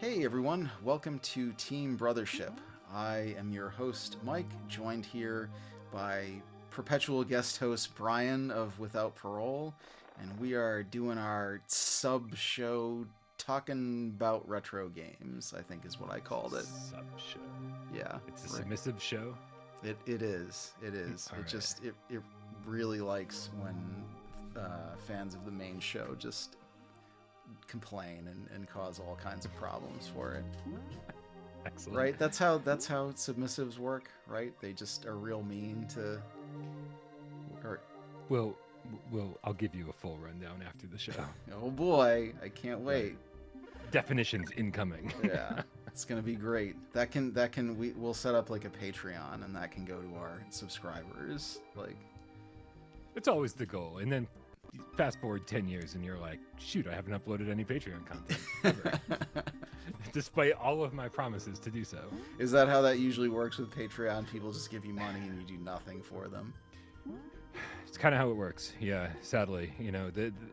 Hey everyone, welcome to Team Brothership. I am your host, Mike, joined here by perpetual guest host Bryan of Without Parole, and we are doing our sub-show talking about retro games, I think is what I called it. Sub-show. Yeah. It's a submissive show? It is. It really likes when fans of the main show just complain and cause all kinds of problems for it. Excellent. Right? That's how submissives work, right? They just are real mean to. Well, I'll give you a full rundown after the show. Oh boy, I can't wait. Definitions incoming. Yeah, it's gonna be great. We'll set up like a Patreon, and that can go to our subscribers. Like, it's always the goal, and then fast forward 10 years, and you're like, shoot, I haven't uploaded any Patreon content ever. Despite all of my promises to do so. Is that how that usually works with Patreon? People just give you money and you do nothing for them. It's kind of how it works. Yeah, sadly,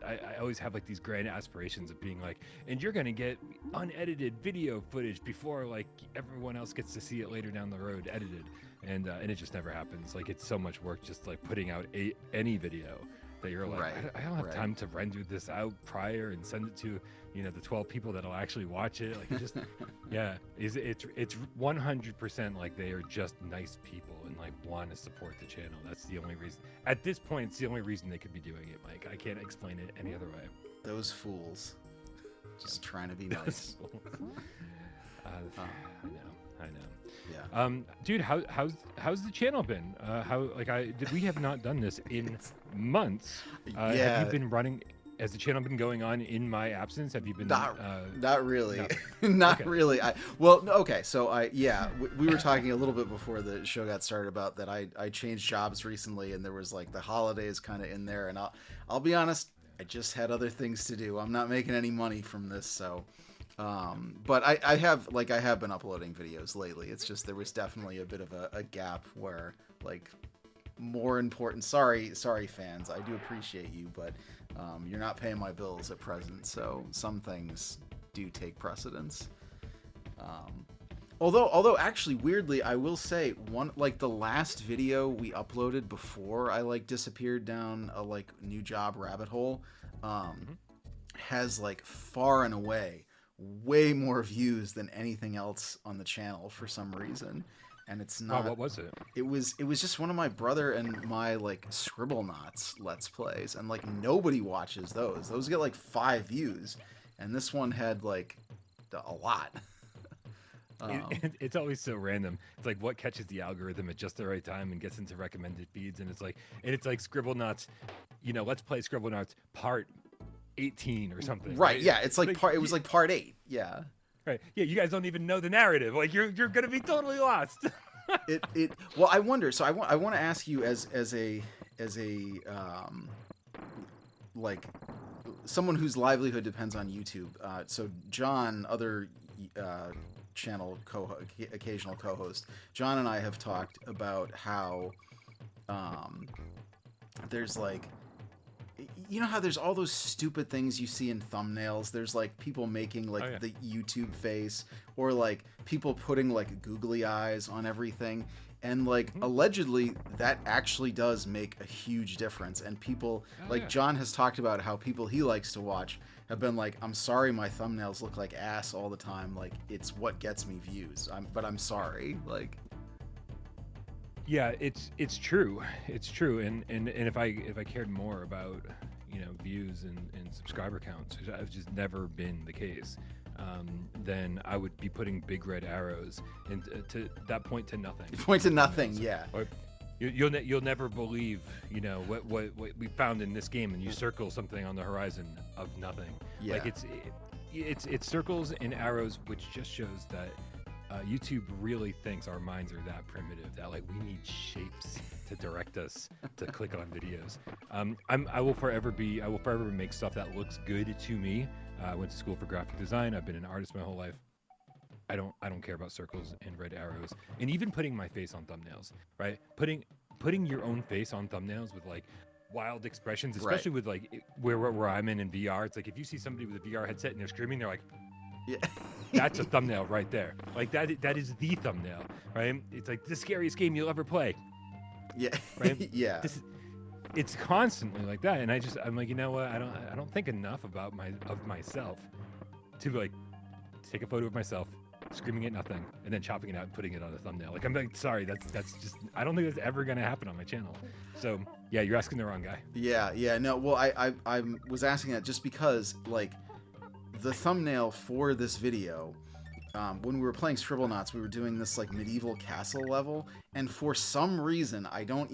I always have like these grand aspirations of being like, and you're gonna get unedited video footage before like everyone else gets to see it later down the road edited, and it just never happens. Like, it's so much work just like putting out any video that you're like, right. I don't have time to render this out prior and send it to the 12 people that'll actually watch it. Like, it just yeah, it's 100% like they are just nice people and like want to support the channel. That's the only reason. At this point, it's the only reason they could be doing it, Mike. I can't explain it any other way. Those fools, just trying to be nice. I know. Yeah. Dude, how's the channel been? We have not done this in months. Yeah. Have you been running? Has the channel been going on in my absence? Have you been? Not really. No. Not Okay. really. So we were talking a little bit before the show got started about that. I changed jobs recently, and there was like the holidays kind of in there. And I'll be honest, I just had other things to do. I'm not making any money from this, so. But I have been uploading videos lately. It's just there was definitely a bit of a gap where like more important. Sorry fans, I do appreciate you, but you're not paying my bills at present, so some things do take precedence. Although actually weirdly, I will say the last video we uploaded before I disappeared down a new job rabbit hole has far and away way more views than anything else on the channel for some reason, and it's not. What was it? It was just one of my brother and my Scribblenauts Let's Plays, and nobody watches those. Those get 5 views, and this one had a lot. It's always so random. It's like what catches the algorithm at just the right time and gets into recommended feeds, and it's like Scribblenauts, Let's Play Scribblenauts Part 18 or something. Right? Yeah, it's it was part 8. Yeah. Right. Yeah, you guys don't even know the narrative. You're gonna be totally lost. Well, I wonder. So I want to ask you as a someone whose livelihood depends on YouTube. So John, other channel occasional co-host, John and I have talked about how there's how there's all those stupid things you see in thumbnails. There's people making the YouTube face, or people putting googly eyes on everything, and allegedly that actually does make a huge difference. And people John has talked about how people he likes to watch have been I'm sorry my thumbnails look like ass all the time, it's what gets me views. I'm sorry. Yeah, it's true. It's true. And if I cared more about views and subscriber counts, which I've just never been the case, then I would be putting big red arrows and to that point to nothing. Point to nothing, yeah. Or you'll never believe what we found in this game, and you circle something on the horizon of nothing. Yeah. It's circles and arrows, which just shows that YouTube really thinks our minds are that primitive, that we need shapes to direct us to click on videos. I will forever make stuff that looks good to me. I went to school for graphic design. I've been an artist my whole life. I don't care about circles and red arrows, and even putting my face on thumbnails. Right, putting your own face on thumbnails with wild expressions, especially with where I'm in VR. It's if you see somebody with a VR headset and they're screaming, they're like, Yeah. That's a thumbnail right there. Like that is the thumbnail, right? It's like the scariest game you'll ever play, Yeah. right? Yeah. It's constantly like that, and I'm like, you know what? I don't think enough about myself to like take a photo of myself screaming at nothing and then chopping it out and putting it on a thumbnail. Like, I'm like, sorry, that's just, I don't think that's ever gonna happen on my channel. So yeah, you're asking the wrong guy. Yeah. No, well, I was asking that just because, like, the thumbnail for this video, when we were playing Scribblenauts, we were doing this like medieval castle level, and for some reason, I don't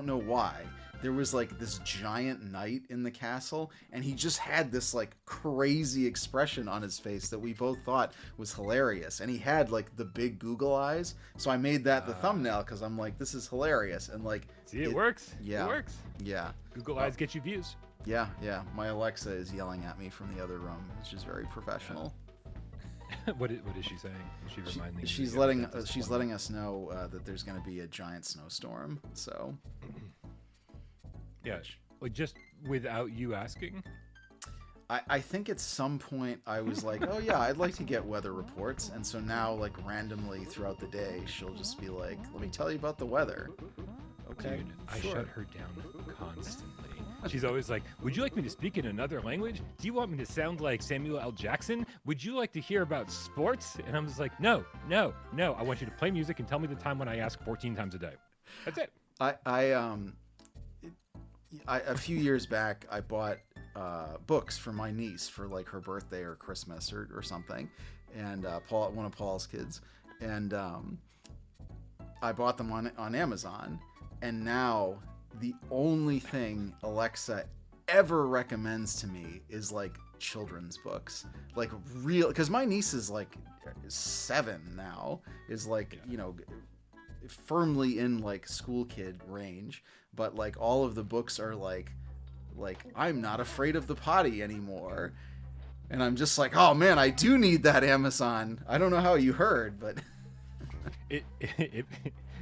know why, there was like this giant knight in the castle, and he just had this like crazy expression on his face that we both thought was hilarious, and he had like the big Google eyes, so I made that the thumbnail because I'm like, this is hilarious, and like, see, it works. Yeah, it works. Yeah, Google eyes get you views. Yeah. My Alexa is yelling at me from the other room, which is very professional. What is she saying? Is she reminding she's letting us know that there's going to be a giant snowstorm. So yeah, like just without you asking. I think at some point I was like, oh yeah, I'd like to get weather reports, and so now like randomly throughout the day she'll just be like, let me tell you about the weather. Okay, dude, I sure. shut her down constantly. She's always like, would you like me to speak in another language? Do you want me to sound like Samuel L. Jackson? Would you like to hear about sports? And I'm just like, no. I want you to play music and tell me the time when I ask 14 times a day. That's it. A few years back, I bought books for my niece for like her birthday or Christmas or something, and one of Paul's kids, and I bought them on Amazon, and now the only thing Alexa ever recommends to me is like children's books, like real, because my niece is like 7 now, is like, you know, firmly in like school kid range, but like all of the books are like I'm not afraid of the potty anymore, and I'm just like, oh man, I do need that Amazon. I don't know how you heard, but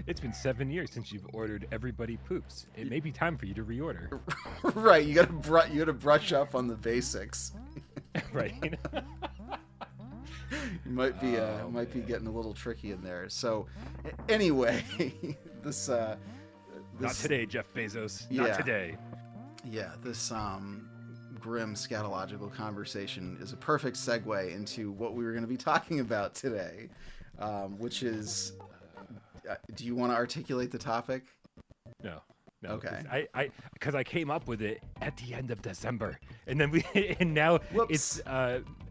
it's been 7 years since you've ordered Everybody Poops. It may be time for you to reorder. Right, you gotta brush up on the basics. Right. You might be getting a little tricky in there. So anyway, this not today, Jeff Bezos. Yeah. Not today. Yeah, this grim scatological conversation is a perfect segue into what we were going to be talking about today, which is, do you want to articulate the topic? No. Okay. Because I came up with it at the end of December, and then and now it's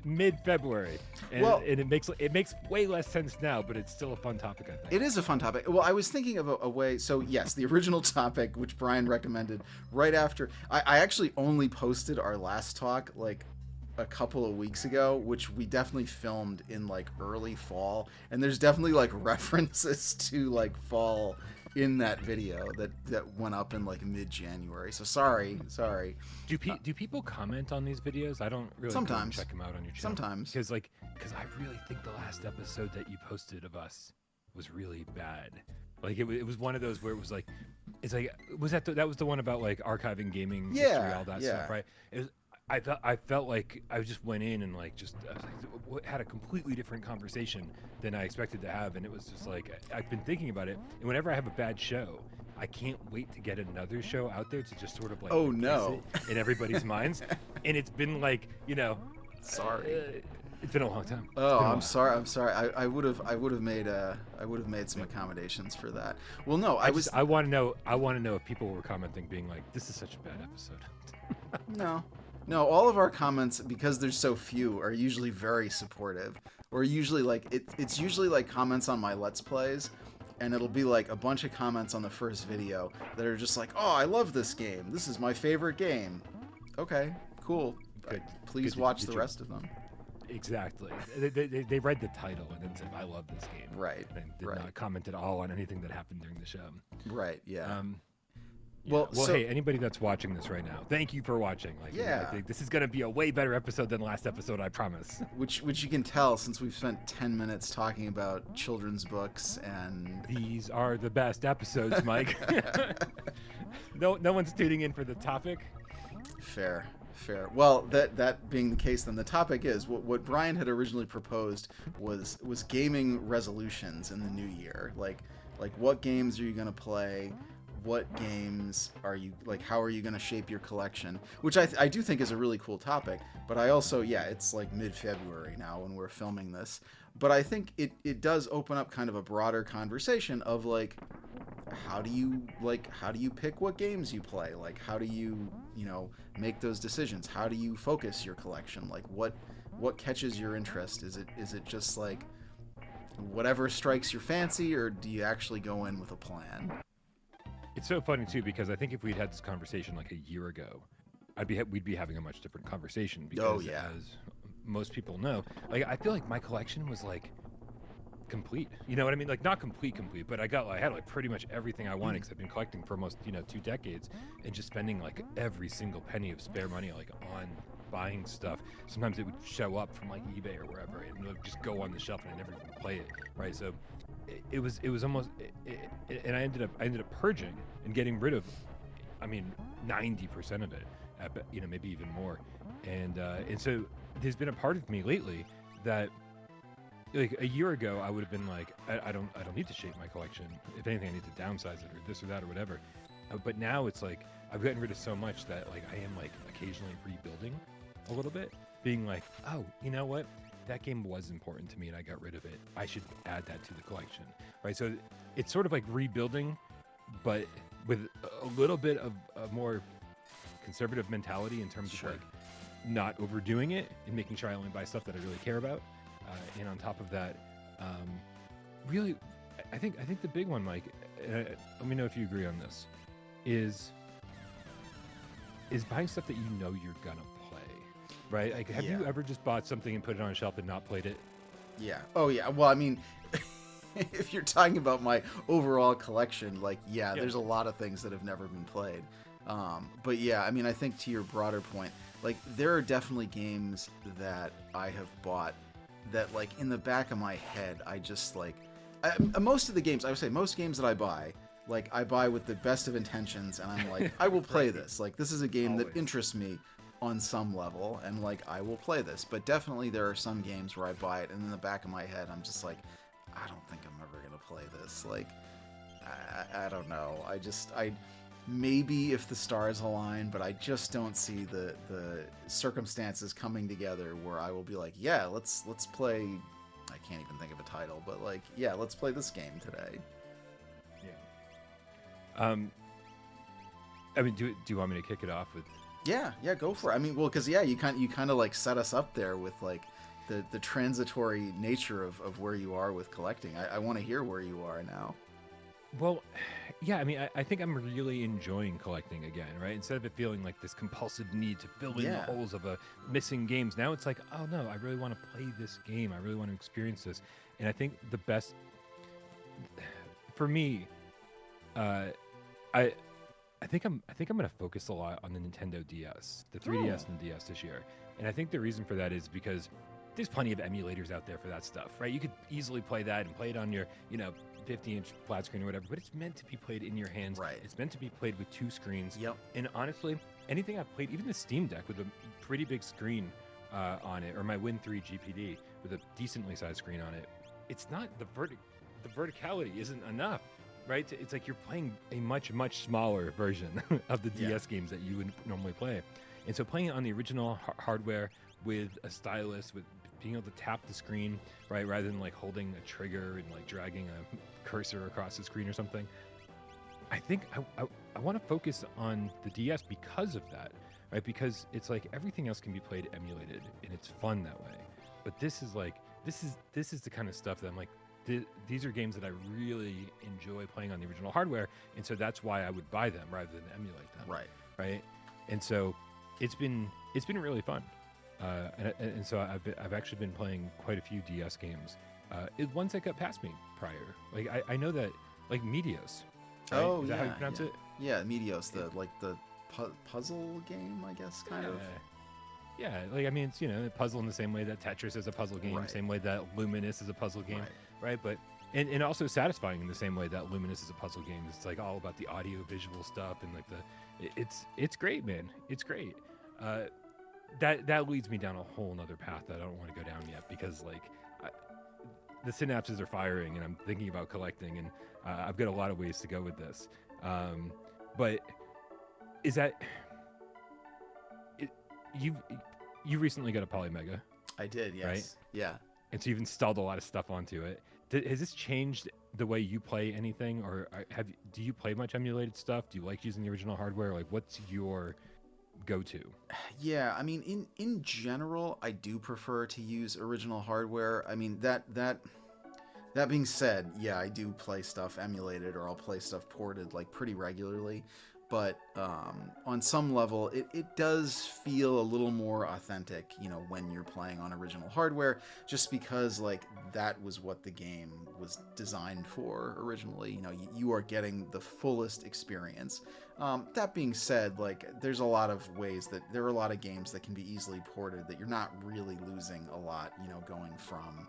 mid-February, and it makes way less sense now, but it's still a fun topic, I think. It is a fun topic. Well, I was thinking of a way. So yes, the original topic, which Bryan recommended right after. I actually only posted our last talk like a couple of weeks ago, which we definitely filmed in like early fall, and there's definitely like references to like fall in that video that went up in like mid-January. So sorry. Do people comment on these videos? I don't really sometimes check them out on your channel. Sometimes, because I really think the last episode that you posted of us was really bad. Like it was one of those where it was like, it's like, was that was the one about like archiving gaming history, all that stuff, right? It was. I felt like I just went in and like had a completely different conversation than I expected to have, and it was just like, I've been thinking about it, and whenever I have a bad show, I can't wait to get another show out there to just sort of like it in everybody's minds, and it's been like, you know, sorry. It's been a long time. Oh, I'm sorry. I would have made some accommodations for that. Well, no, I want to know if people were commenting, being like, "This is such a bad episode." No, all of our comments, because there's so few, are usually very supportive. Or usually like it's usually like comments on my Let's Plays, and it'll be like a bunch of comments on the first video that are just like, "Oh, I love this game. This is my favorite game." Okay, cool. Good. Please watch the rest of them. Exactly. They read the title and then said, "I love this game." Right. And did not comment at all on anything that happened during the show. Right. Yeah. Well, hey, anybody that's watching this right now, thank you for watching. Like, I think this is going to be a way better episode than last episode, I promise. Which you can tell since we've spent 10 minutes talking about children's books, and these are the best episodes, Mike. No one's tuning in for the topic. Fair. Fair. Well, that being the case, then the topic is what Bryan had originally proposed was gaming resolutions in the new year. Like what games are you gonna play? What games are you like? How are you gonna shape your collection? Which I do think is a really cool topic. But I also, yeah, it's like mid-February now when we're filming this. But I think it does open up kind of a broader conversation of like how do you pick what games you play? Like how do you make those decisions? How do you focus your collection? Like what catches your interest? Is it just like whatever strikes your fancy, or do you actually go in with a plan? It's so funny too because I think if we'd had this conversation like a year ago, we'd be having a much different conversation because as most people know, like I feel like my collection was like complete. You know what I mean? Like not complete, but I had like pretty much everything I wanted because I've been collecting for almost 2 decades and just spending like every single penny of spare money like on buying stuff. Sometimes it would show up from like eBay or wherever and it would just go on the shelf and I never even play it, right? So it was almost and I ended up purging and getting rid of 90% of it, maybe even more. And so there's been a part of me lately that like a year ago I would have been like I don't need to shape my collection. If anything, I need to downsize it or this or that or whatever. But now it's like I've gotten rid of so much that like I am like occasionally rebuilding a little bit, being like, oh, you know what, that game was important to me and I got rid of it, I should add that to the collection, right? So it's sort of like rebuilding but with a little bit of a more conservative mentality in terms of like not overdoing it and making sure I only buy stuff that I really care about. And on top of that, really, I think the big one, Mike, let me know if you agree on this, is buying stuff that you know you're gonna play, right? Like, have you ever just bought something and put it on a shelf and not played it? Yeah. Oh, yeah. Well, I mean, if you're talking about my overall collection, like, there's a lot of things that have never been played. But yeah, I mean, I think to your broader point, like, there are definitely games that I have bought that, like, in the back of my head, I just, like... most of the games, I would say most games that I buy, like, I buy with the best of intentions, and I'm like, I will play this. Like, this is a game that interests me on some level, and, like, I will play this. But definitely there are some games where I buy it, and in the back of my head, I'm just like, I don't think I'm ever going to play this. Like, I don't know. Maybe if the stars align, but I just don't see the circumstances coming together where I will be like, yeah, let's play. I can't even think of a title, but like, yeah, let's play this game today. Yeah. I mean, do you want me to kick it off with? Yeah, go for it. I mean, well, because you kind of like set us up there with like the transitory nature of where you are with collecting. I want to hear where you are now. Well, yeah, I mean, I think I'm really enjoying collecting again, right? Instead of it feeling like this compulsive need to fill in the holes of missing games, now it's like, oh no, I really want to play this game. I really want to experience this. And I think the best, for me, I think I'm going to focus a lot on the Nintendo DS, the 3DS and the DS this year. And I think the reason for that is because there's plenty of emulators out there for that stuff, right? You could easily play that and play it on your, 50-inch flat screen or whatever, but it's meant to be played in your hands. Right. It's meant to be played with 2 screens. Yep. And honestly, anything I've played, even the Steam Deck with a pretty big screen on it, or my Win 3 GPD with a decently sized screen on it, it's not the verticality isn't enough, right? It's like you're playing a much, much smaller version of the DS games that you would normally play. And so playing it on the original hardware with a stylus, with being able to tap the screen, right, rather than like holding a trigger and like dragging a cursor across the screen or something. I think I want to focus on the DS because of that, right? Because it's like everything else can be played emulated and it's fun that way. But this is the kind of stuff that I'm like, these are games that I really enjoy playing on the original hardware, and so that's why I would buy them rather than emulate them. Right. And so it's been really fun. And so I've actually been playing quite a few DS games. Ones that got past me prior. Like I know that, like Medios. Right? Oh, is that how you pronounce it? Yeah, Medios, the puzzle game, I guess, kind of. Yeah, like I mean, it's a puzzle in the same way that Tetris is a puzzle game, same way that Luminous is a puzzle game, right? But and also satisfying in the same way that Luminous is a puzzle game. It's like all about the audio visual stuff and like it's great, man. It's great. that leads me down a whole nother path that I don't want to go down yet, because like I, the synapses are firing and I'm thinking about collecting, and I've got a lot of ways to go with this. But is that it, you you recently got a Polymega, I did, yes. right? Yeah. And so you've installed a lot of stuff onto it. Has this changed the way you play anything, or do you play much emulated stuff? Do you like using the original hardware? Like, what's your go-to? Yeah, I mean, in general, I do prefer to use original hardware. I mean, that being said, yeah, I do play stuff emulated, or I'll play stuff ported like pretty regularly. But on some level, it does feel a little more authentic, you know, when you're playing on original hardware, just because like that was what the game was designed for originally. You know, you are getting the fullest experience. That being said, like there are a lot of games that can be easily ported that you're not really losing a lot, you know, going from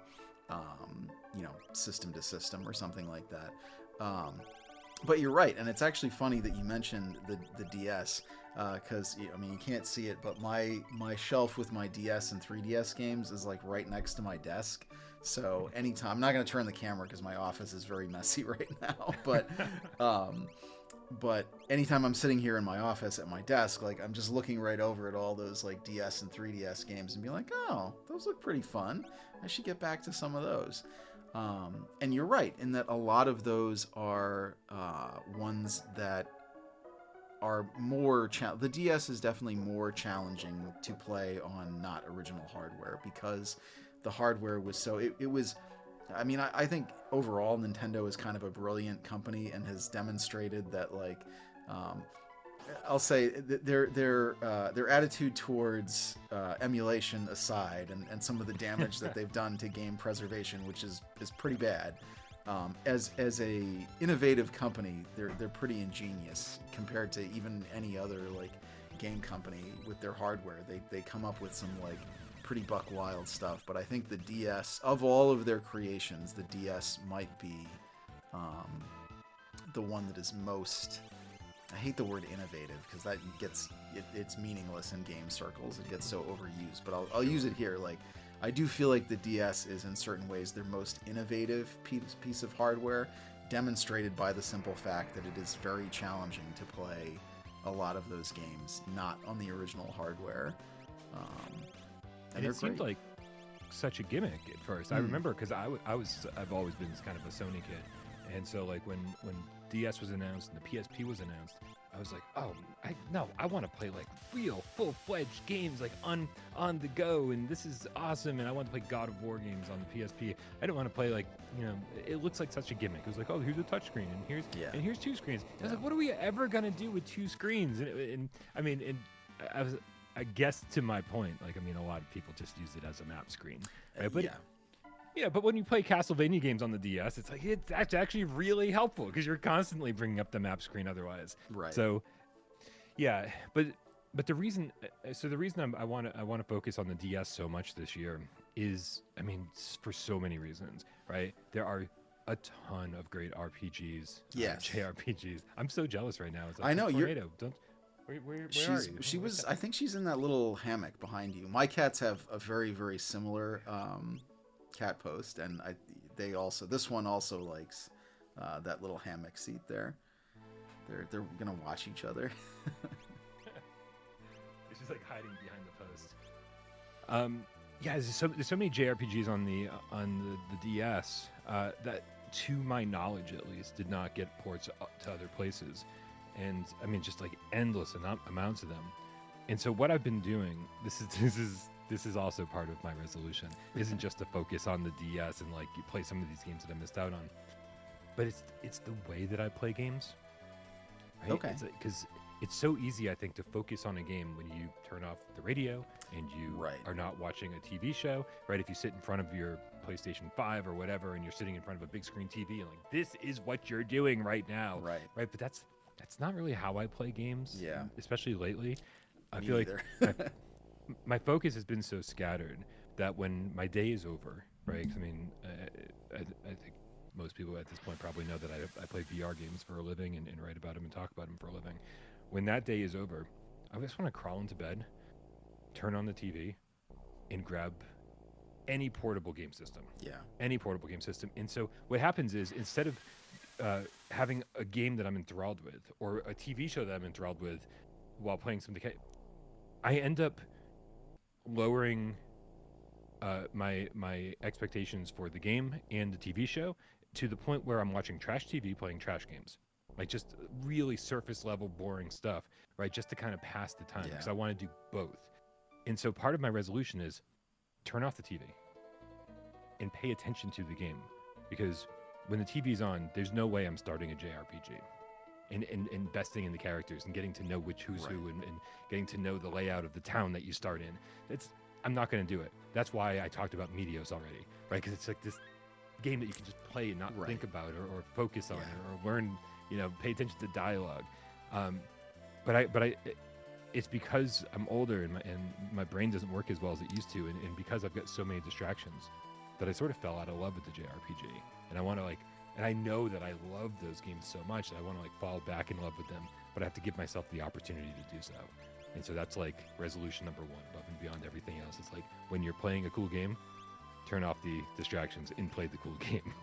you know, system to system or something like that. But you're right, and it's actually funny that you mentioned the DS, because I mean you can't see it, but my shelf with my DS and 3DS games is like right next to my desk. So anytime, I'm not going to turn the camera because my office is very messy right now, but anytime I'm sitting here in my office at my desk, like I'm just looking right over at all those like DS and 3DS games and be like, oh, those look pretty fun. I should get back to some of those. And you're right in that a lot of those are ones that are more the DS is definitely more challenging to play on not original hardware, because the hardware was so it was. I mean, I think overall Nintendo is kind of a brilliant company and has demonstrated that, like, I'll say their attitude towards emulation aside, and some of the damage that they've done to game preservation, which is pretty bad. As a innovative company, they're pretty ingenious compared to even any other like game company with their hardware. They come up with some like pretty buck wild stuff. But I think the DS, of all of their creations, the DS might be the one that is most. I hate the word innovative because that it's meaningless in game circles. It gets so overused, but I'll use it here. Like, I do feel like the DS is in certain ways their most innovative piece of hardware, demonstrated by the simple fact that it is very challenging to play a lot of those games not on the original hardware. And it seemed like such a gimmick at first. I remember because I've always been kind of a Sony kid, and so like when DS was announced and the PSP was announced, I was like, oh, I want to play like real full-fledged games like on the go, and this is awesome, and I want to play God of War games on the PSP. I don't want to play like, you know, it looks like such a gimmick. It was like, oh, here's a touchscreen, and here's two screens. I was like, what are we ever gonna do with two screens? And I mean, I guess to my point, like, I mean, a lot of people just use it as a map screen, right? But yeah, but when you play Castlevania games on the DS, it's like that's actually really helpful because you're constantly bringing up the map screen otherwise. Right. So, yeah, but the reason I want to focus on the DS so much this year is, I mean, for so many reasons, right? There are a ton of great RPGs, JRPGs. I'm so jealous right now. It's like, I know you're. Where are you? She was. I think she's in that little hammock behind you. My cats have a very, very similar cat post, and this one also likes that little hammock seat there. They're gonna watch each other. She's like hiding behind the post. Yeah, there's so many JRPGs on the DS that, to my knowledge at least, did not get ports to other places. And I mean, just like endless amounts of them. And so what I've been doing, this is also part of my resolution, isn't just to focus on the DS and like you play some of these games that I missed out on, but it's the way that I play games. Right? Okay. Because it's so easy, I think, to focus on a game when you turn off the radio and you are not watching a TV show, right? If you sit in front of your PlayStation 5 or whatever, and you're sitting in front of a big screen TV, and like, this is what you're doing right now. Right. But that's not really how I play games. Yeah. Especially lately. I feel like my focus has been so scattered that when my day is over, right? 'Cause I mean, I think most people at this point probably know that I play VR games for a living and write about them and talk about them for a living. When that day is over, I just want to crawl into bed, turn on the TV and grab any portable game system. Yeah. Any portable game system. And so what happens is, instead of having a game that I'm enthralled with, or a TV show that I'm enthralled with while playing something, I end up lowering my expectations for the game and the TV show to the point where I'm watching trash TV, playing trash games, like just really surface level, boring stuff, right? Just to kind of pass the time, because I want to do both. And so part of my resolution is turn off the TV and pay attention to the game, because when the TV's on, there's no way I'm starting a JRPG and investing in the characters and getting to know who's who, and getting to know the layout of the town that you start in. I'm not going to do it. That's why I talked about Meteos already, right? Because it's like this game that you can just play and not think about, or focus on, or learn, pay attention to dialogue. But it's because I'm older and my brain doesn't work as well as it used to, and because I've got so many distractions, that I sort of fell out of love with the JRPG. And I want to and I know that I love those games so much that I want to fall back in love with them, but I have to give myself the opportunity to do so. And so that's resolution number one, above and beyond everything else. It's when you're playing a cool game, turn off the distractions and play the cool game.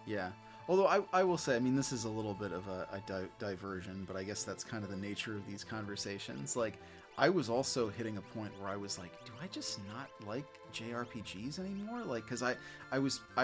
Yeah. Although I will say, I mean, this is a little bit of a diversion, but I guess that's kind of the nature of these conversations. I was also hitting a point where I was like, do I just not like JRPGs anymore? Because I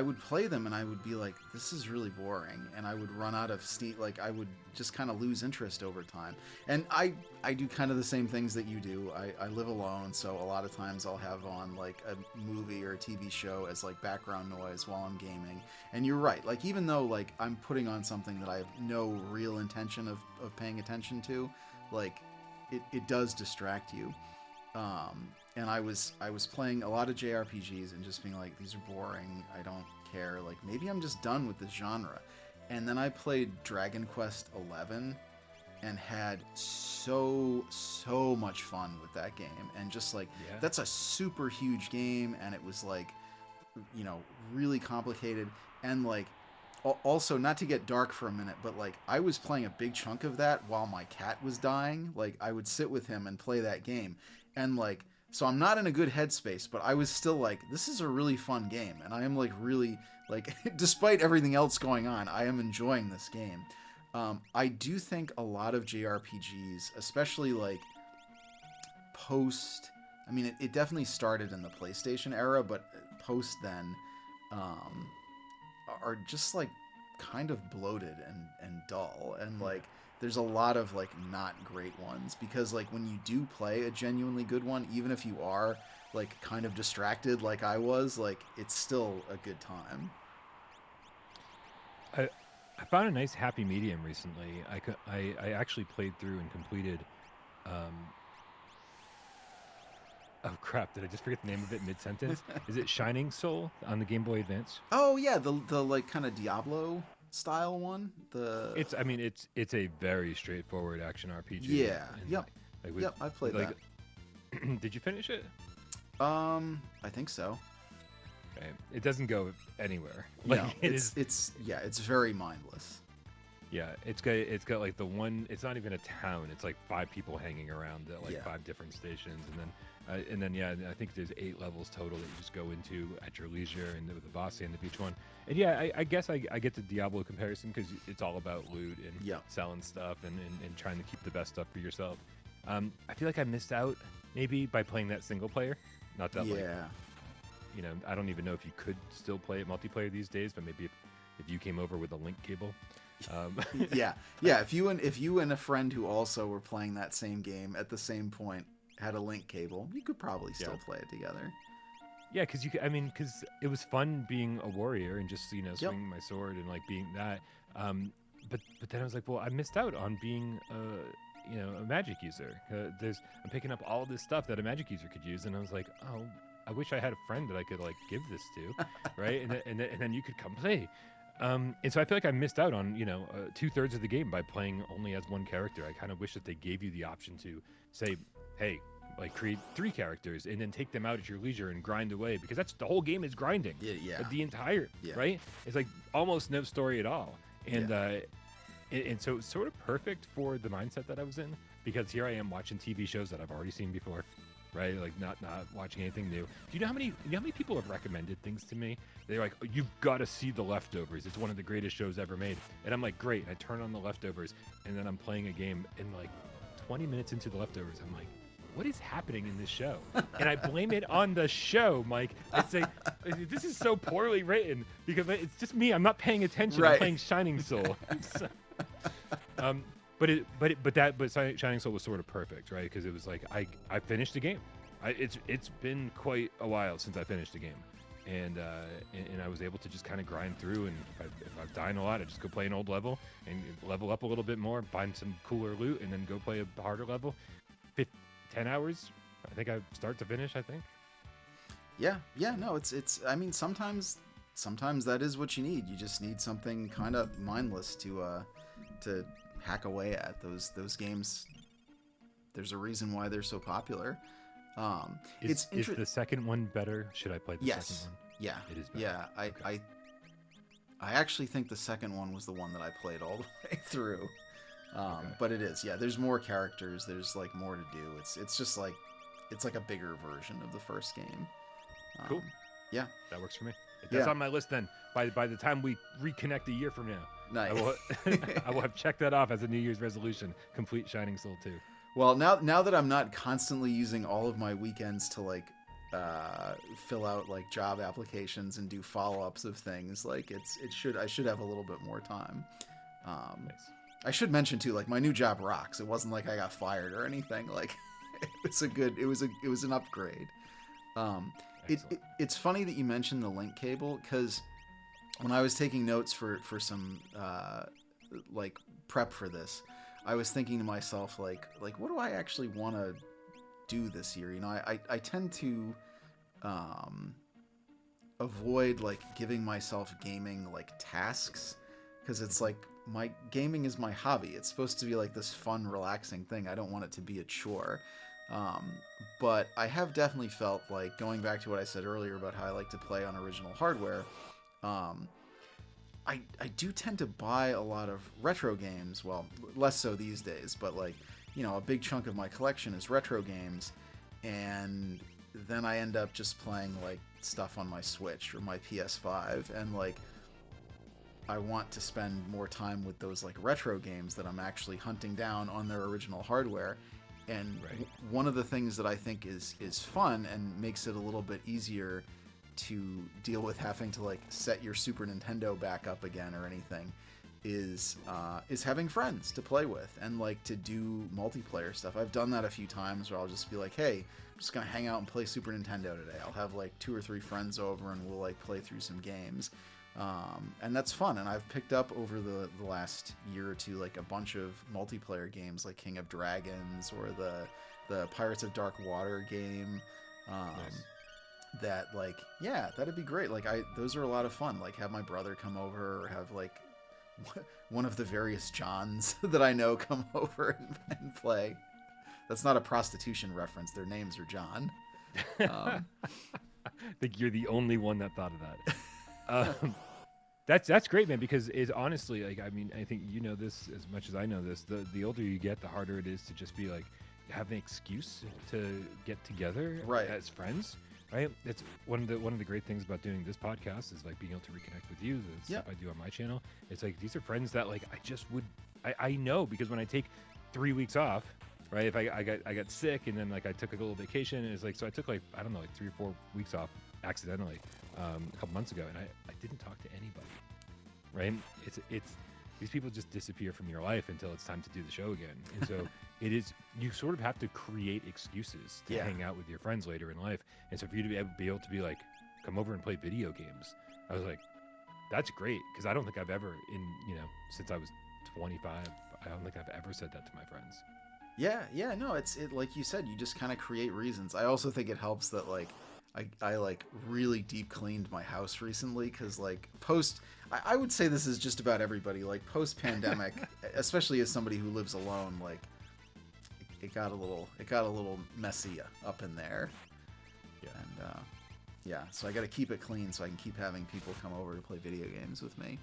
would play them and I would be like, this is really boring, and I would run out of steam. I would just kind of lose interest over time. And I do kind of the same things that you do. I live alone, so a lot of times I'll have on a movie or a TV show as background noise while I'm gaming. And you're right. even though I'm putting on something that I have no real intention of paying attention to, it does distract you. And I was playing a lot of JRPGs and just being like, these are boring, I don't care, maybe I'm just done with this genre. And then I played Dragon Quest XI and had so much fun with that game. And just that's a super huge game, and it was really complicated. And also, not to get dark for a minute, but I was playing a big chunk of that while my cat was dying. I would sit with him and play that game, and so I'm not in a good headspace, but I was still this is a really fun game, and I am really despite everything else going on, I am enjoying this game. I do think a lot of JRPGs, especially post, I mean, it definitely started in the PlayStation era, but post then, are just kind of bloated and dull, and there's a lot of not great ones, because when you do play a genuinely good one, even if you are kind of distracted I was, it's still a good time. I found a nice happy medium recently. I actually played through and completed oh crap, did I just forget the name of it mid-sentence? Is it Shining Soul on the Game Boy Advance? Oh yeah, the kind of Diablo style one. It's a very straightforward action RPG. Yeah. Yep. I played that. Did you finish it? I think so. Okay. It doesn't go anywhere. No, it's very mindless. Yeah, it's got the one. It's not even a town. It's 5 people hanging around at 5 different stations, and then I think there's 8 levels total that you just go into at your leisure, and with the boss at the end of each one. And yeah, I guess I get the Diablo comparison, because it's all about loot and selling stuff and trying to keep the best stuff for yourself. I feel like I missed out maybe by playing that single player. Not that I don't even know if you could still play it multiplayer these days, but maybe if you came over with a link cable. Yeah. If you and a friend who also were playing that same game at the same point had a link cable, you could probably still play it together. Yeah, because because it was fun being a warrior and just swinging my sword and being that. But then I was like, well, I missed out on being a magic user. I'm picking up all this stuff that a magic user could use, and I was like, oh, I wish I had a friend that I could give this to, right? And then you could come play. And so I feel like I missed out on 2/3 of the game by playing only as one character. I kind of wish that they gave you the option to say, hey, create 3 characters and then take them out at your leisure and grind away, because that's the whole game is grinding. Yeah. The entire right. It's almost no story at all, and and so it's sort of perfect for the mindset that I was in, because here I am watching TV shows that I've already seen before. right? Like not watching anything new. Do you know how many people have recommended things to me? They're like, oh, you've got to see The Leftovers. It's one of the greatest shows ever made. And I'm like, great. And I turn on The Leftovers, and then I'm playing a game, and like 20 minutes into The Leftovers, I'm like, what is happening in this show? And I blame it on the show, Mike. I say, this is so poorly written because it's just me. I'm not paying attention. Right. I'm playing Shining Soul. So, but Shining Soul was sort of perfect, right? Because it was like I finished the game. It's been quite a while since I finished the game, and I was able to just kind of grind through. And if I'm dying a lot, I just go play an old level and level up a little bit more, find some cooler loot, and then go play a harder level. 10 hours, I think I start to finish. I think. Yeah. No, it's. I mean, sometimes that is what you need. You just need something kind of mindless to hack away at. Those games. There's a reason why they're so popular. Is the second one better? Should I play the second one? Yeah. It is better. Yeah. Okay. I actually think the second one was the one that I played all the way through. Okay. But it is, yeah. There's more characters. There's like more to do. It's just like it's like a bigger version of the first game. Cool. Yeah, that works for me. That's on my list. Then by the time we reconnect a year from now, nice. I will have checked that off as a New Year's resolution. Complete Shining Soul 2. Well, now that I'm not constantly using all of my weekends to like fill out like job applications and do follow-ups of things, like I should have a little bit more time. Nice. I should mention too, like my new job rocks. It wasn't like I got fired or anything. Like it was an upgrade. It's funny that you mentioned the link cable, because when I was taking notes for some like prep for this, I was thinking to myself like what do I actually want to do this year? You know, I tend to avoid like giving myself gaming like tasks, because it's like my gaming is my hobby. It's supposed to be like this fun, relaxing thing. I don't want it to be a chore. But I have definitely felt like, going back to what I said earlier about how I like to play on original hardware, I do tend to buy a lot of retro games. Well, less so these days, but like, you know, a big chunk of my collection is retro games, and then I end up just playing like stuff on my Switch or my PS5, and like I want to spend more time with those like retro games that I'm actually hunting down on their original hardware. And one of the things that I think is fun and makes it a little bit easier to deal with having to like set your Super Nintendo back up again or anything is having friends to play with and like to do multiplayer stuff. I've done that a few times where I'll just be like, hey, I'm just gonna hang out and play Super Nintendo today. I'll have like 2 or 3 friends over and we'll like play through some games. And that's fun. And I've picked up over the last year or two like a bunch of multiplayer games like King of Dragons or the Pirates of Dark Water game. Nice. That like, yeah, that'd be great. Like those are a lot of fun. Like have my brother come over, or have like one of the various Johns that I know come over and play. That's not a prostitution reference. Their names are John. I think you're the only one that thought of that. That's great, man, because it's honestly, like, I mean, I think you know this as much as I know this. The older you get, the harder it is to just be like, have an excuse to get together as friends, right? It's one of the great things about doing this podcast is like being able to reconnect with you. The stuff I do on my channel. It's like these are friends that like I know, because when I take 3 weeks off, right? If I got sick and then like I took a little vacation, and it's like, so I took like, I don't know, like 3 or 4 weeks off accidentally a couple months ago, and I didn't talk to anybody, right? It's these people just disappear from your life until it's time to do the show again. And so you sort of have to create excuses to hang out with your friends later in life. And so for you to be able to be like, come over and play video games, I was like, that's great, because I don't think I've ever since I was 25, I don't think I've ever said that to my friends. Yeah, no, it like you said, you just kind of create reasons. I also think it helps that like I like really deep cleaned my house recently, because like I would say this is just about everybody, like post pandemic, especially as somebody who lives alone, like it got a little messy up in there. And so I got to keep it clean so I can keep having people come over to play video games with me.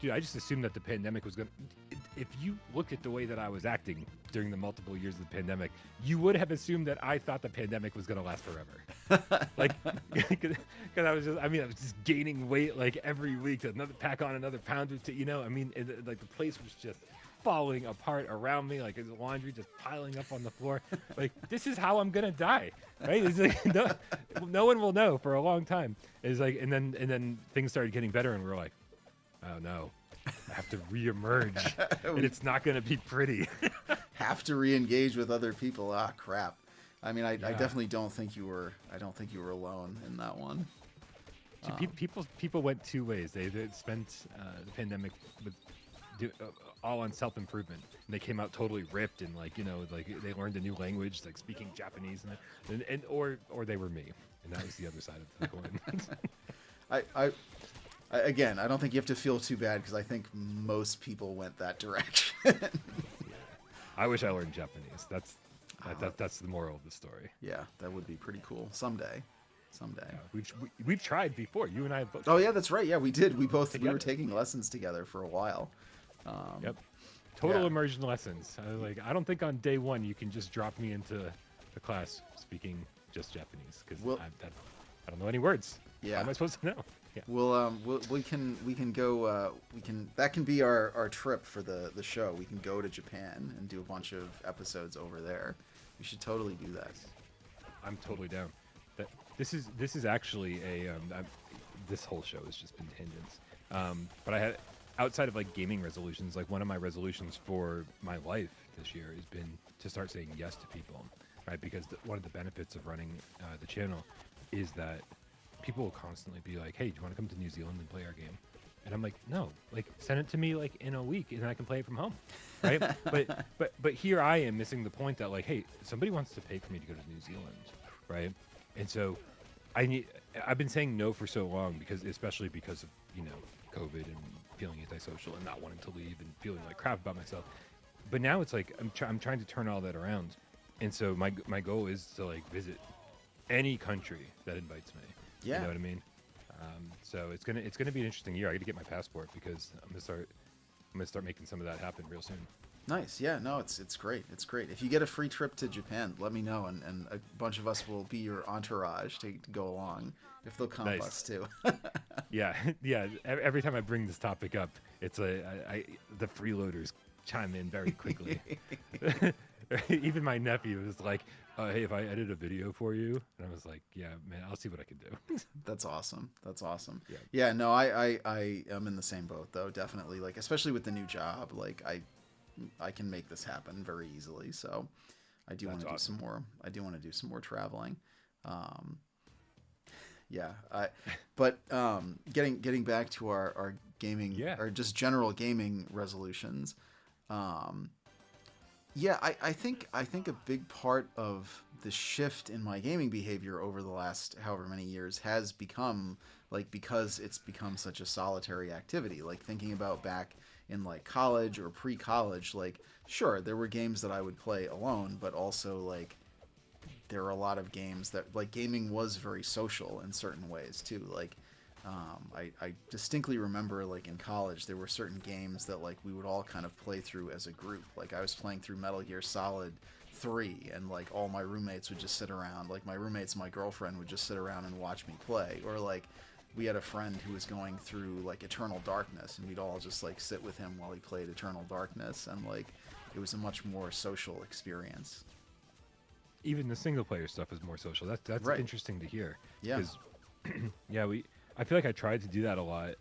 dude, I just assumed that the pandemic was going to... If you looked at the way that I was acting during the multiple years of the pandemic, you would have assumed that I thought the pandemic was going to last forever. Like, because I was just gaining weight like every week, pack on another pound or two, like the place was just falling apart around me, like the laundry just piling up on the floor. Like, this is how I'm gonna die, right? It's like no one will know for a long time. It's like, and then things started getting better, and we're like, oh no, I have to reemerge, and it's not gonna be pretty. Have to re-engage with other people. Ah, crap. I mean, I definitely don't think you were. I don't think you were alone in that one. People went two ways. They spent the pandemic with all on self-improvement, and they came out totally ripped, and like they learned a new language, like speaking Japanese, and or they were me, and that was the other side of the coin. Again, I don't think you have to feel too bad, because I think most people went that direction. I wish I learned Japanese. That's the moral of the story. Yeah, that would be pretty cool someday. Yeah, we've tried before. You and I have both. Oh yeah, that's right. Yeah, we did. We were taking lessons together for a while. Yep. Total immersion lessons. I was like, I don't think on day one you can just drop me into a class speaking just Japanese, because I don't know any words. Yeah. How am I supposed to know? Yeah. We can go. That can be our trip for the show. We can go to Japan and do a bunch of episodes over there. We should totally do that. I'm totally down. This is actually this whole show has just been tangents. But I had, outside of like gaming resolutions, like one of my resolutions for my life this year has been to start saying yes to people, right? Because one of the benefits of running the channel is that people will constantly be like, hey, do you want to come to New Zealand and play our game? And I'm like, no, like send it to me like in a week and I can play it from home, right? but here I am missing the point that like, hey, somebody wants to pay for me to go to New Zealand, right? And so I've been saying no for so long, especially because of COVID and feeling antisocial and not wanting to leave and feeling like crap about myself. But now it's like I'm trying to turn all that around, and so my goal is to like visit any country that invites me. Yeah. You know what I mean? So it's gonna be an interesting year. I got to get my passport, because I'm gonna start making some of that happen real soon. Nice. Yeah, no, it's great. It's great. If you get a free trip to Japan, let me know, and a bunch of us will be your entourage to go along, if they'll comp us too. Yeah. Every time I bring this topic up, it's the freeloaders chime in very quickly. Even my nephew was like, hey, if I edit a video for you, and I was like, yeah, man, I'll see what I can do. That's awesome. Yeah, no, I am in the same boat though, definitely. Like, especially with the new job, like I can make this happen very easily. So I do want to do some more. I do want to do some more traveling. Getting back to our gaming, or just general gaming resolutions. I think a big part of the shift in my gaming behavior over the last however many years has become like, because it's become such a solitary activity. Like, thinking about back in like college or pre-college, like, sure, there were games that I would play alone, but also like there are a lot of games that, like, gaming was very social in certain ways too. Like, I distinctly remember, like, in college, there were certain games that, like, we would all kind of play through as a group. Like, I was playing through Metal Gear Solid 3, and, like, all my roommates would just sit around. Like, my roommates and my girlfriend would just sit around and watch me play. Or, like, we had a friend who was going through, like, Eternal Darkness, and we'd all just, like, sit with him while he played Eternal Darkness. And, like, it was a much more social experience. Even the single-player stuff is more social. That's right. Interesting to hear. Yeah. Because, I feel like I tried to do that a lot,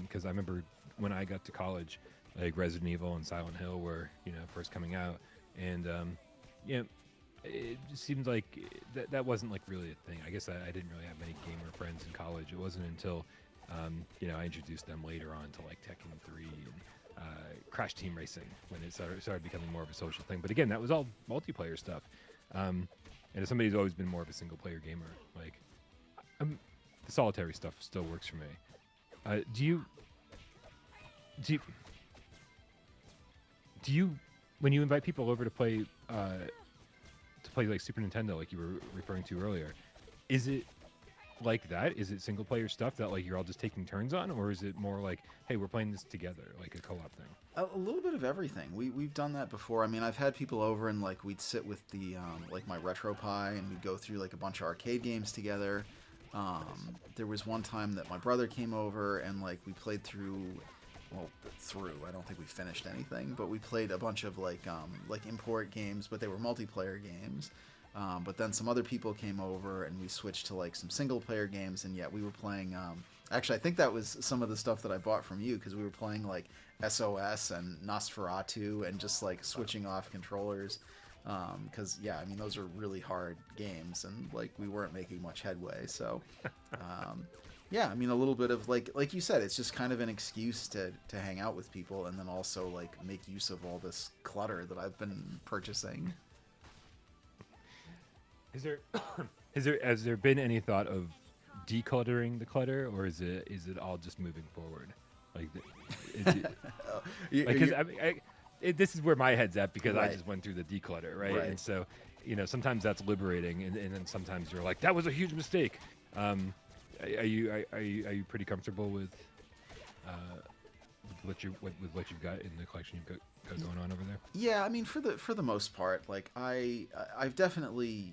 because I remember when I got to college, like Resident Evil and Silent Hill were, first coming out, and it just seemed like that wasn't like really a thing. I guess I didn't really have many gamer friends in college. It wasn't until I introduced them later on to like Tekken 3 and Crash Team Racing when it started becoming more of a social thing. But again, that was all multiplayer stuff. And as somebody who's always been more of a single player gamer, like the solitary stuff still works for me. Do you when you invite people over to play like Super Nintendo, like you were referring to earlier, is it like that? Is it single player stuff that like you're all just taking turns on, or is it more like, hey, we're playing this together, like a co-op thing? A little bit of everything. We've done that before. I mean, I've had people over and like we'd sit with the like my RetroPie and we'd go through like a bunch of arcade games together. There was one time that my brother came over and like we played through. Well, I don't think we finished anything, but we played a bunch of like import games, but they were multiplayer games. But then some other people came over and we switched to like some single player games, and yet we were playing. Actually, I think that was some of the stuff that I bought from you because we were playing like SOS and Nosferatu and just like switching off controllers. Because yeah, I mean those are really hard games, and like we weren't making much headway. So, yeah, I mean a little bit of like you said, it's just kind of an excuse to hang out with people, and then also like make use of all this clutter that I've been purchasing. Has there been any thought of decluttering the clutter, or is it all just moving forward? Like, is it, because I mean, this is where my head's at because Right. I just went through the declutter, right? Right. And so, sometimes that's liberating, and then sometimes you're like, that was a huge mistake. Are you pretty comfortable with what you've got in the collection you've got going on over there? Yeah, I mean for the most part, like I've definitely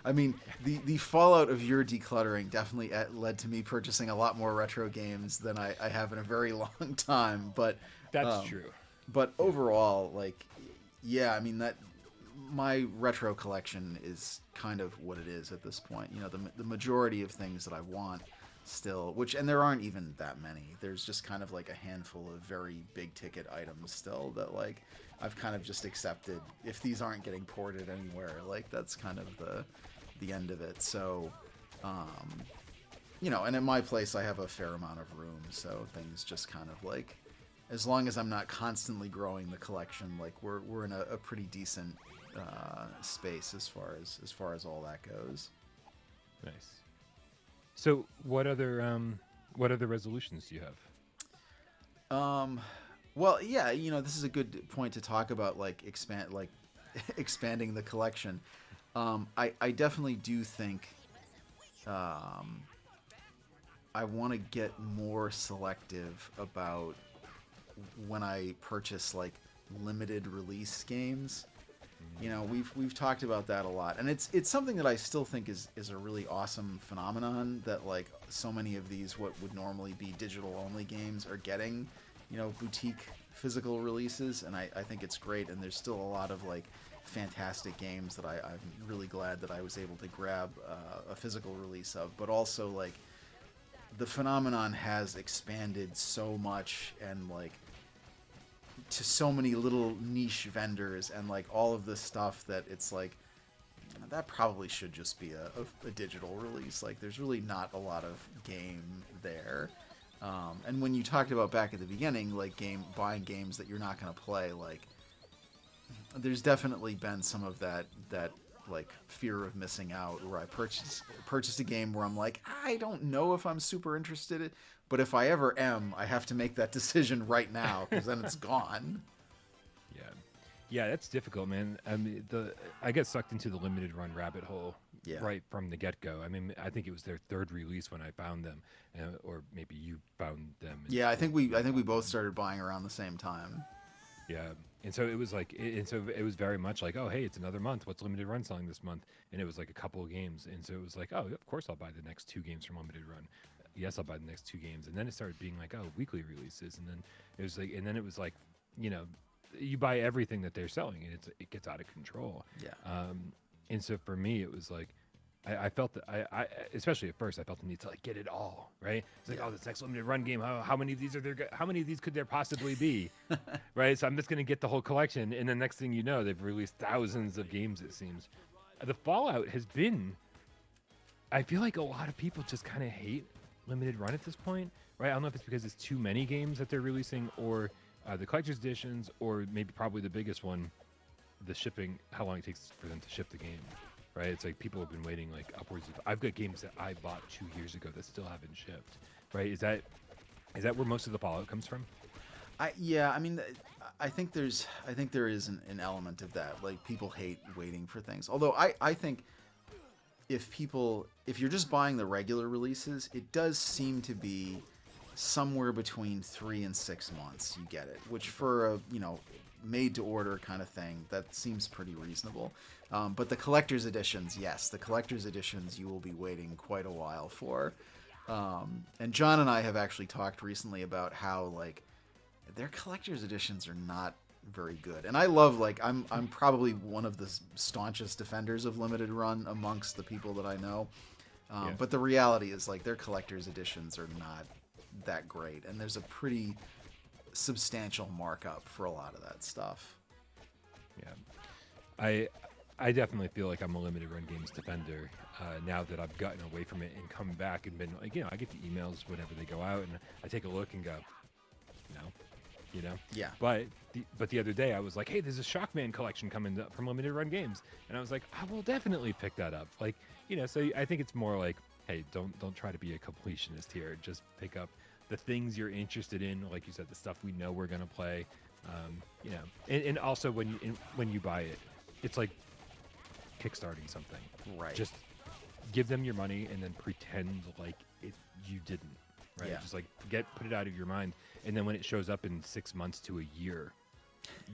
I mean the fallout of your decluttering definitely led to me purchasing a lot more retro games than I have in a very long time, but That's true. But overall, like yeah, I mean that my retro collection is kind of what it is at this point. The majority of things that I want still, and there aren't even that many. There's just kind of like a handful of very big ticket items still that like I've kind of just accepted. If these aren't getting ported anywhere, like that's kind of the end of it. So, and at my place I have a fair amount of room, so things just kind of like, as long as I'm not constantly growing the collection, like we're in a pretty decent space as far as all that goes. Nice. So, what other resolutions do you have? Well, yeah, this is a good point to talk about, like expanding the collection. I definitely do think I want to get more selective about when I purchase like limited release games. We've talked about that a lot, and it's something that I still think is a really awesome phenomenon that like so many of these what would normally be digital only games are getting, boutique physical releases, and I think it's great. And there's still a lot of like fantastic games that I'm really glad that I was able to grab a physical release of. But also like the phenomenon has expanded so much, and like to so many little niche vendors, and like all of this stuff that it's like that probably should just be a digital release. Like there's really not a lot of game there. And when you talked about back at the beginning, like buying games that you're not going to play, like there's definitely been some of that like fear of missing out, where I purchased a game where I'm like, I don't know if I'm super interested in, but if I ever am, I have to make that decision right now because then it's gone. Yeah, that's difficult, man. I mean, I get sucked into the limited run rabbit hole right from the get go. I mean, I think it was their third release when I found them, or maybe you found them. Yeah, I think we both started buying around the same time. Yeah, and so it was like, it was very much like, oh, hey, it's another month. What's limited run selling this month? And it was like a couple of games, and so it was like, oh, of course I'll buy the next 2 games from limited run. Yes, I'll buy the next 2 games, and then it started being like, oh, weekly releases, and then it was like, you buy everything that they're selling, and it gets out of control. Yeah. And so for me, it was like, I felt that I especially at first I felt the need to like get it all right. It's like, oh, this next limited run game. How many of these are there? How many of these could there possibly be? Right. So I'm just gonna get the whole collection, and the next thing you know, they've released thousands of games. It seems the fallout has been. I feel like a lot of people just kind of hate limited run at this point, right? I don't know if it's because it's too many games that they're releasing, or the collector's editions, or maybe probably the biggest one, the shipping. How long it takes for them to ship the game. Right, it's like people have been waiting like upwards of. I've got games that I bought 2 years ago that still haven't shipped. Right, is that where most of the fallout comes from? I mean, I think there is an element of that. Like people hate waiting for things. Although I think if you're just buying the regular releases, it does seem to be somewhere between 3 and 6 months you get it, which for a made to order kind of thing, that seems pretty reasonable. But the collector's editions, yes, the collector's editions you will be waiting quite a while for. And John and I have actually talked recently about how like their collector's editions are not very good. And I love, like, I'm probably one of the staunchest defenders of limited run amongst the people that I know. But the reality is, like, their collector's editions are not that great, and there's a pretty substantial markup for a lot of that stuff. Yeah, I definitely feel like I'm a limited run games defender now that I've gotten away from it and come back and been like, I get the emails whenever they go out, and I take a look and go, no. Yeah. But the other day I was like, hey, there's a Shockman collection coming up from Limited Run Games, and I was like, I will definitely pick that up. Like, so I think it's more like, hey, don't try to be a completionist here. Just pick up the things you're interested in, like you said, the stuff we know we're gonna play. And also when you buy it, it's like kickstarting something. Right. Just give them your money and then pretend like you didn't. Right. Yeah. Just like put it out of your mind. And then when it shows up in 6 months to a year,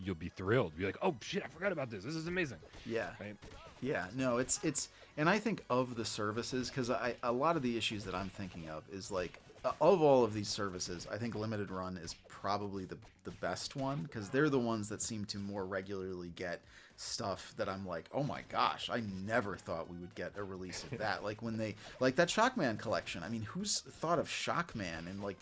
you'll be thrilled. Be like, oh shit, I forgot about this. This is amazing. Yeah. Right? Yeah. No, it's and I think of the services, because a lot of the issues that I'm thinking of is like, of all of these services, I think Limited Run is probably the best one, because they're the ones that seem to more regularly get stuff that I'm like, oh my gosh, I never thought we would get a release of that. Like when they, like that Shockman collection. I mean, who's thought of Shockman in like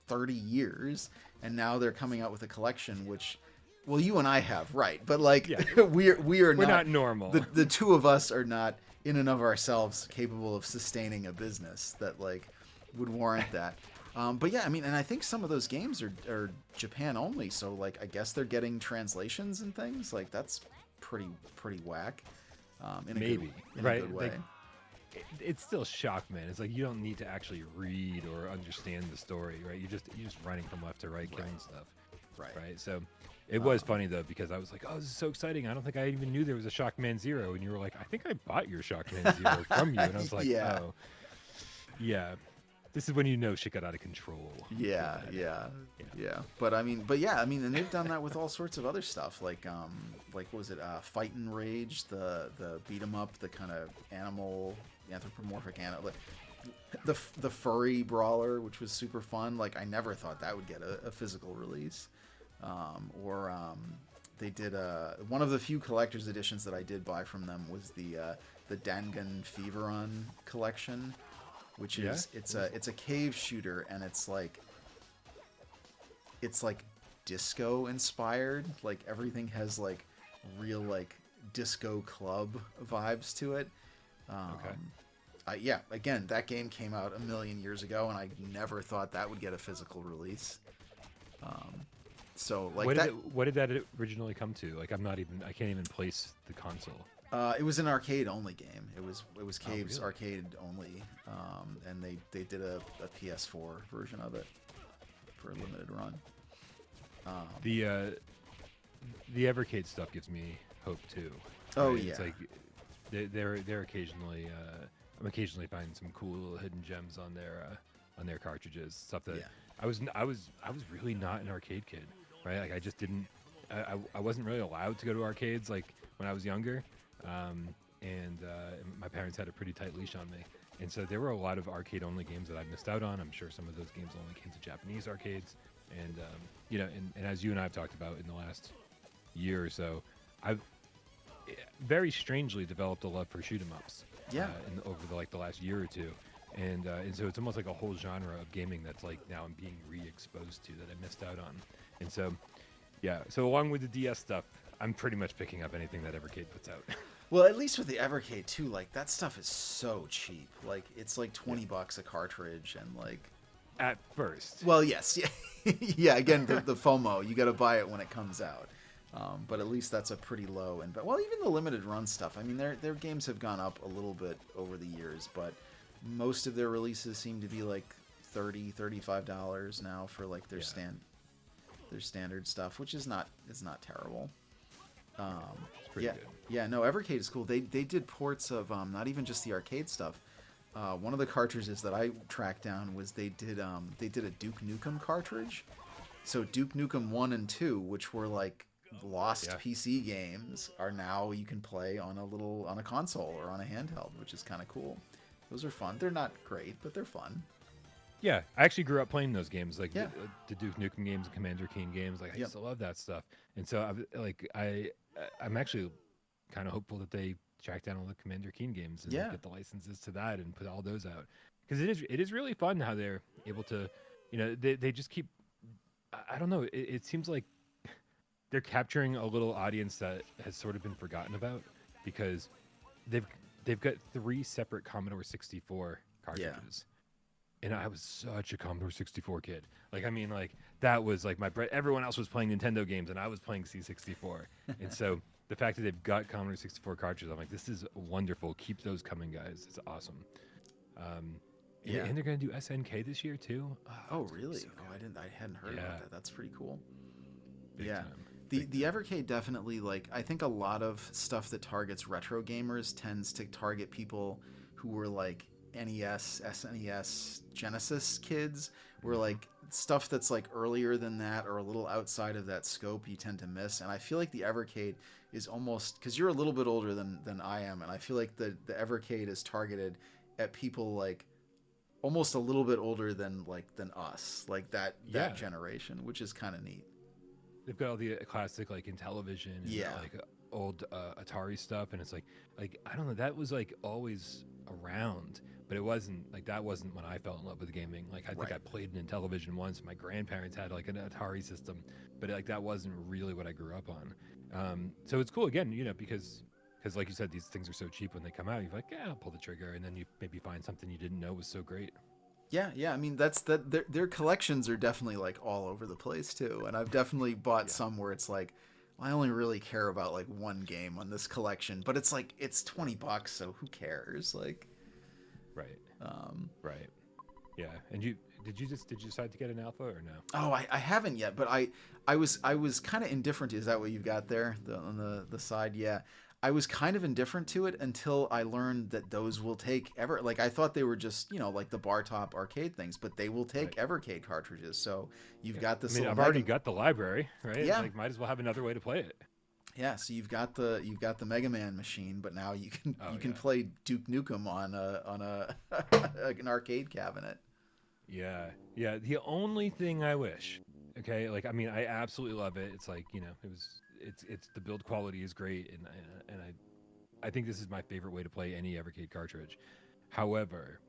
30 years? And now they're coming out with a collection, which, well, you and I have, right? But like, we're not normal. The two of us are not in and of ourselves capable of sustaining a business that like would warrant that. But yeah, I mean, and I think some of those games are Japan only, so like I guess they're getting translations and things. Like that's pretty whack. In a good way. It's still Shockman. It's like you don't need to actually read or understand the story, right? You're just running from left to right, killing stuff. Right. So it was funny though, because I was like, oh, this is so exciting. I don't think I even knew there was a Shockman Zero, and you were like, I think I bought your Shockman Zero from you, and I was like, oh, yeah. This is when you know shit got out of control. Yeah. But yeah, and they've done that with all sorts of other stuff, like what was it, Fight and Rage, the beat 'em up, the kind of anthropomorphic animal, the furry brawler, which was super fun. Like I never thought that would get a physical release. They did one of the few collector's editions that I did buy from them was the Dangan Feveron collection, which is it's a cave shooter, and it's like disco inspired. Like everything has like real like disco club vibes to it. Again, that game came out a million years ago, and I never thought that would get a physical release. So like what did that originally come to? Like I can't even place the console. It was an arcade only game. It was Cave's arcade only, and they did a PS4 version of it for a limited run. The Evercade stuff gives me hope too. Oh right? yeah, it's like they're occasionally I'm occasionally finding some cool little hidden gems on their cartridges, stuff that I was really not an arcade kid, right? Like I just didn't. I wasn't really allowed to go to arcades like when I was younger. And my parents had a pretty tight leash on me. And so there were a lot of arcade-only games that I missed out on. I'm sure some of those games only came to Japanese arcades. And, and as you and I have talked about in the last year or so, I've very strangely developed a love for shoot-'em-ups over the last year or two. And so it's almost like a whole genre of gaming that's like now I'm being re-exposed to that I missed out on. And so, so along with the DS stuff, I'm pretty much picking up anything that Evercade puts out. Well, at least with the Evercade too, like that stuff is so cheap. Like it's like $20 a cartridge, and like at first. Well, yes, yeah. Again, the FOMO, you got to buy it when it comes out. But at least that's a pretty low and well, even the limited run stuff. I mean, their games have gone up a little bit over the years, but most of their releases seem to be like $30-$35 now for like their standard stuff, which is not terrible. It's pretty good. Yeah, no, Evercade is cool. They did ports of not even just the arcade stuff. One of the cartridges that I tracked down was they did a Duke Nukem cartridge. So Duke Nukem 1 and 2, which were like lost Yeah. PC games, are now you can play on a console or on a handheld, which is kind of cool. Those are fun. They're not great, but they're fun. Yeah, I actually grew up playing those games, like Yeah. the Duke Nukem games, and Commander Keen games. Like I Yep. used to love that stuff, and so I'm actually kind of hopeful that they track down all the Commander Keen games and Yeah. get the licenses to that and put all those out, because it is really fun how they're able to, they just keep. I don't know. It seems like they're capturing a little audience that has sort of been forgotten about, because they've they've got 3 separate Commodore 64 cartridges. And I was such a Commodore 64 kid. Like, I mean, like, that was like everyone else was playing Nintendo games and I was playing C64. And so the fact that they've got Commodore 64 cartridges, I'm like, this is wonderful. Keep those coming, guys. It's awesome. Yeah. And they're going to do SNK this year too. Oh, really? So I hadn't heard Yeah. about that. That's pretty cool. big Yeah. time. The Evercade definitely, like, I think a lot of stuff that targets retro gamers tends to target people who were like NES, SNES, Genesis kids, where like stuff that's like earlier than that or a little outside of that scope you tend to miss. And I feel like the Evercade is almost, because you're a little bit older than I am, and I feel like the Evercade is targeted at people like almost a little bit older than us, like that Yeah. generation, which is kind of neat. They've got all the classic like Intellivision and Yeah. like old Atari stuff, and it's like I don't know, that was like always around, but it wasn't like that wasn't when I fell in love with gaming. Like I think Right. I played an Intellivision once. My grandparents had like an Atari system, but like that wasn't really what I grew up on. So it's cool again, because like you said, these things are so cheap when they come out. You're like, yeah, I'll pull the trigger, and then you maybe find something you didn't know was so great. Yeah. I mean, that's that. Their collections are definitely like all over the place too. And I've definitely bought Yeah. some where it's like, I only really care about like one game on this collection, but it's like it's $20, so who cares? Like, Right. um, Right. Yeah. And did you decide to get an alpha or no? oh, I haven't yet, but I was kind of indifferent. Is that what you've got there on the side? Yeah. I was kind of indifferent to it until I learned that those will take like I thought they were just, like the bar top arcade things, but they will take Evercade cartridges. So you've got this I mean, little I've already got the library, right? Yeah. Like, might as well have another way to play it. Yeah, so you've got the Mega Man machine, but now you can Oh, you can yeah. play Duke Nukem on a an arcade cabinet. Yeah. Yeah. The only thing I wish, okay, like, I mean, I absolutely love it. It's like, it's the build quality is great, and I think this is my favorite way to play any Evercade cartridge. However,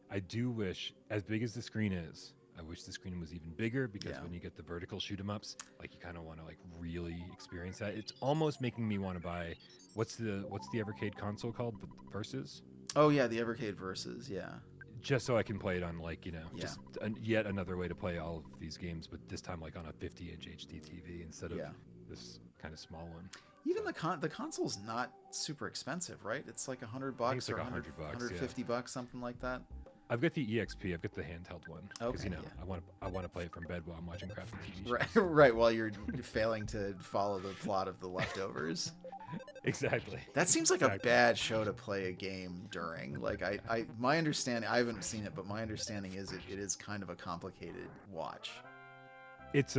I do wish, as big as the screen is, I wish the screen was even bigger, because Yeah. when you get the vertical shoot 'em ups, like, you kind of want to like really experience that. It's almost making me want to buy what's the Evercade console called? The Versus? Oh yeah, the Evercade Versus, yeah. Just so I can play it on, like, Yeah. just yet another way to play all of these games, but this time like on a 50-inch HD TV instead of Yeah. this kind of small one. Even the console's not super expensive, right? It's like $100 it's or like $100, $100, $150, something like that. I've got the EXP. I've got the handheld one because Okay, I want to play it from bed while I'm watching crappy TV shows. Right, right. While you're failing to follow the plot of The Leftovers. Exactly. That seems like a Exactly. bad show to play a game during. Like my understanding, I haven't seen it, but my understanding is it is kind of a complicated watch. It's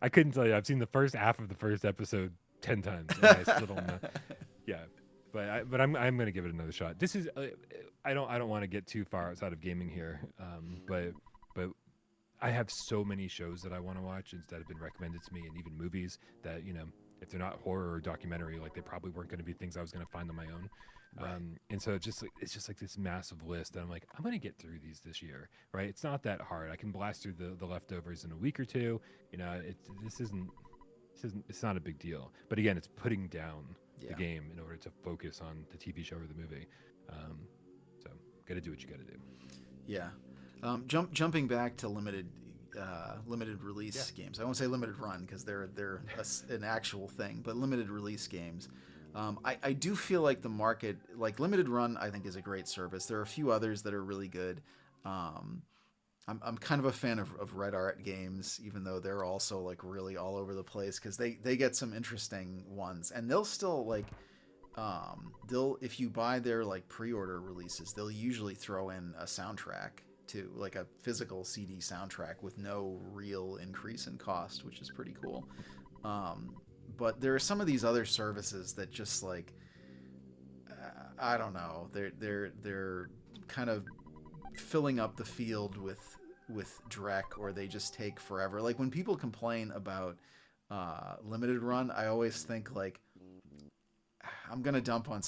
I couldn't tell you. I've seen the first half of the first episode 10 times. And I still don't know. Yeah, but I'm gonna give it another shot. This is I don't want to get too far outside of gaming here, but I have so many shows that I want to watch that have been recommended to me, and even movies that, if they're not horror or documentary, like, they probably weren't going to be things I was going to find on my own. Right. And so it's just like this massive list, and I'm like, I'm going to get through these this year, right? It's not that hard. I can blast through the leftovers in a week or two. It's not a big deal. But again, it's putting down Yeah. the game in order to focus on the TV show or the movie. So got to do what you got to do. Yeah. Jumping back to limited release games. I won't say limited run because they're an actual thing, but limited release games. I do feel like the market, like limited run, I think is a great service. There are a few others that are really good. I'm kind of a fan of Red Art games, even though they're also like really all over the place because they get some interesting ones, and they'll still like they'll if you buy their like pre-order releases, they'll usually throw in a soundtrack too, like a physical CD soundtrack with no real increase in cost, which is pretty cool. But there are some of these other services that just like I don't know, they're kind of filling up the field with Drek, or they just take forever. Like when people complain about limited run, I always think like I'm gonna dump on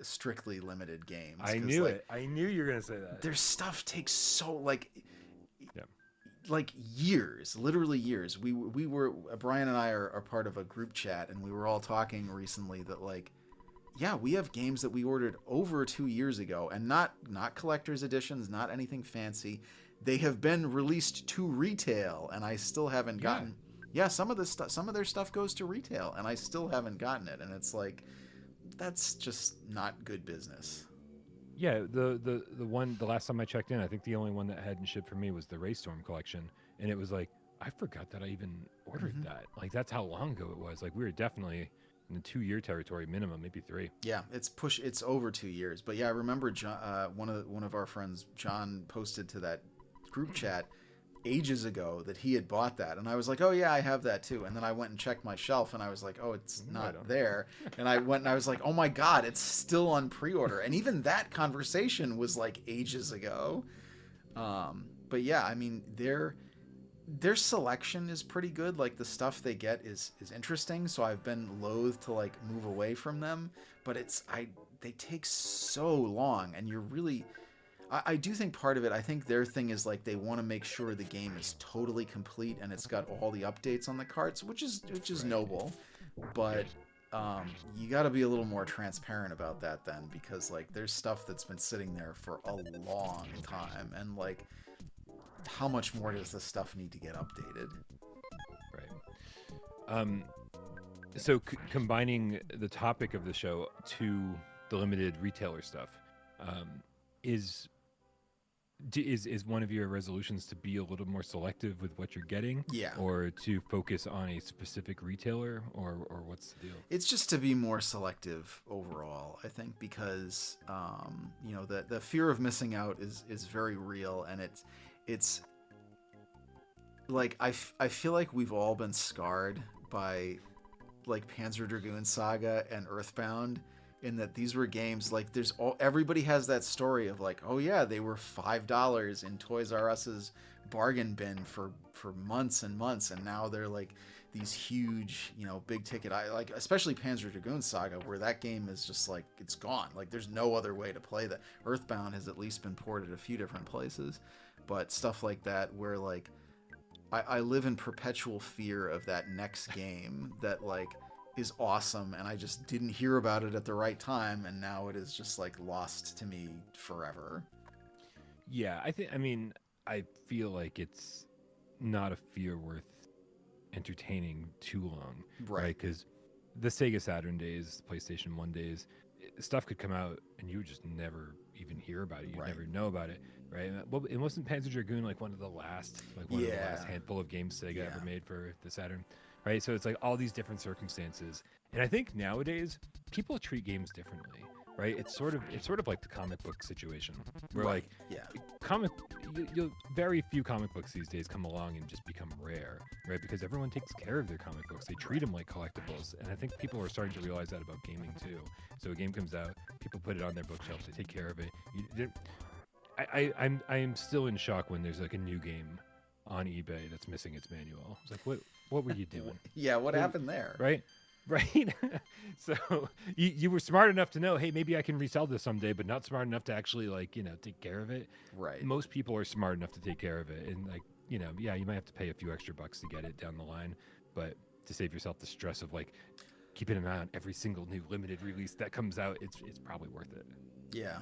strictly limited games. I knew it. I knew you were gonna say that. Their stuff takes so like Yeah. like years, literally years. We were Bryan and I are part of a group chat, and we were all talking recently that like, yeah, we have games that we ordered over 2 years ago, and not collector's editions, not anything fancy. They have been released to retail, and I still haven't gotten. Yeah, some of their stuff goes to retail, and I still haven't gotten it, and it's like, that's just not good business. Yeah, the last time I checked in, I think the only one that hadn't shipped for me was the Raystorm collection, and it was like I forgot that I even ordered that. Like that's how long ago it was. Like we were definitely in the 2-year territory minimum, maybe 3. Yeah, it's over 2 years. But yeah, I remember John, one of our friends, John, posted to that group chat ages ago that he had bought that, and I was like, oh yeah, I have that too. And then I went and checked my shelf, and I was like, oh, it's not there. And I went and I was like, oh my god, it's still on pre-order. And even that conversation was like ages ago. But yeah, I mean, their selection is pretty good. Like the stuff they get is interesting, so I've been loath to like move away from them, but they take so long, and you're really I do think part of it, I think their thing is like they want to make sure the game is totally complete and it's got all the updates on the carts, which is noble, but you got to be a little more transparent about that then, because like there's stuff that's been sitting there for a long time, and like how much more does this stuff need to get updated? Right. So combining the topic of the show to the limited retailer stuff, is one of your resolutions to be a little more selective with what you're getting? Yeah. Or to focus on a specific retailer, or what's the deal? It's just to be more selective overall, I think, because you know, the fear of missing out is very real, and it's like I feel like we've all been scarred by like Panzer Dragoon Saga and Earthbound, in that these were games like everybody has that story of like, oh yeah, they were $5 in Toys R Us's bargain bin for months and months, and now they're like these huge, you know, big ticket, like especially Panzer Dragoon Saga, where that game is just like, it's gone. Like there's no other way to play that. Earthbound has at least been ported a few different places, but stuff like that where like I live in perpetual fear of that next game that like is awesome, and I just didn't hear about it at the right time, and now it is just like lost to me forever. Yeah, I feel like it's not a fear worth entertaining too long, right? Because the Sega Saturn days, PlayStation 1 days, stuff could come out and you would just never even hear about it. You'd never know about it, right? Well, it wasn't Panzer Dragoon like one of the last handful of games Sega ever made for the Saturn, right? So it's like all these different circumstances, and I think nowadays people treat games differently, right? It's sort of like the comic book situation, where very few comic books these days come along and just become rare, right? Because everyone takes care of their comic books. They treat them like collectibles, and I think people are starting to realize that about gaming too. So a game comes out, people put it on their bookshelf, they take care of it. I am still in shock when there's like a new game on eBay that's missing its manual. It's like, what were you doing? Yeah, what happened there? Right. So you were smart enough to know, hey, maybe I can resell this someday, but not smart enough to actually like, you know, take care of it. Right. Most people are smart enough to take care of it, and like, you know, yeah, you might have to pay a few extra bucks to get it down the line, but to save yourself the stress of like keeping an eye on every single new limited release that comes out, it's probably worth it. Yeah.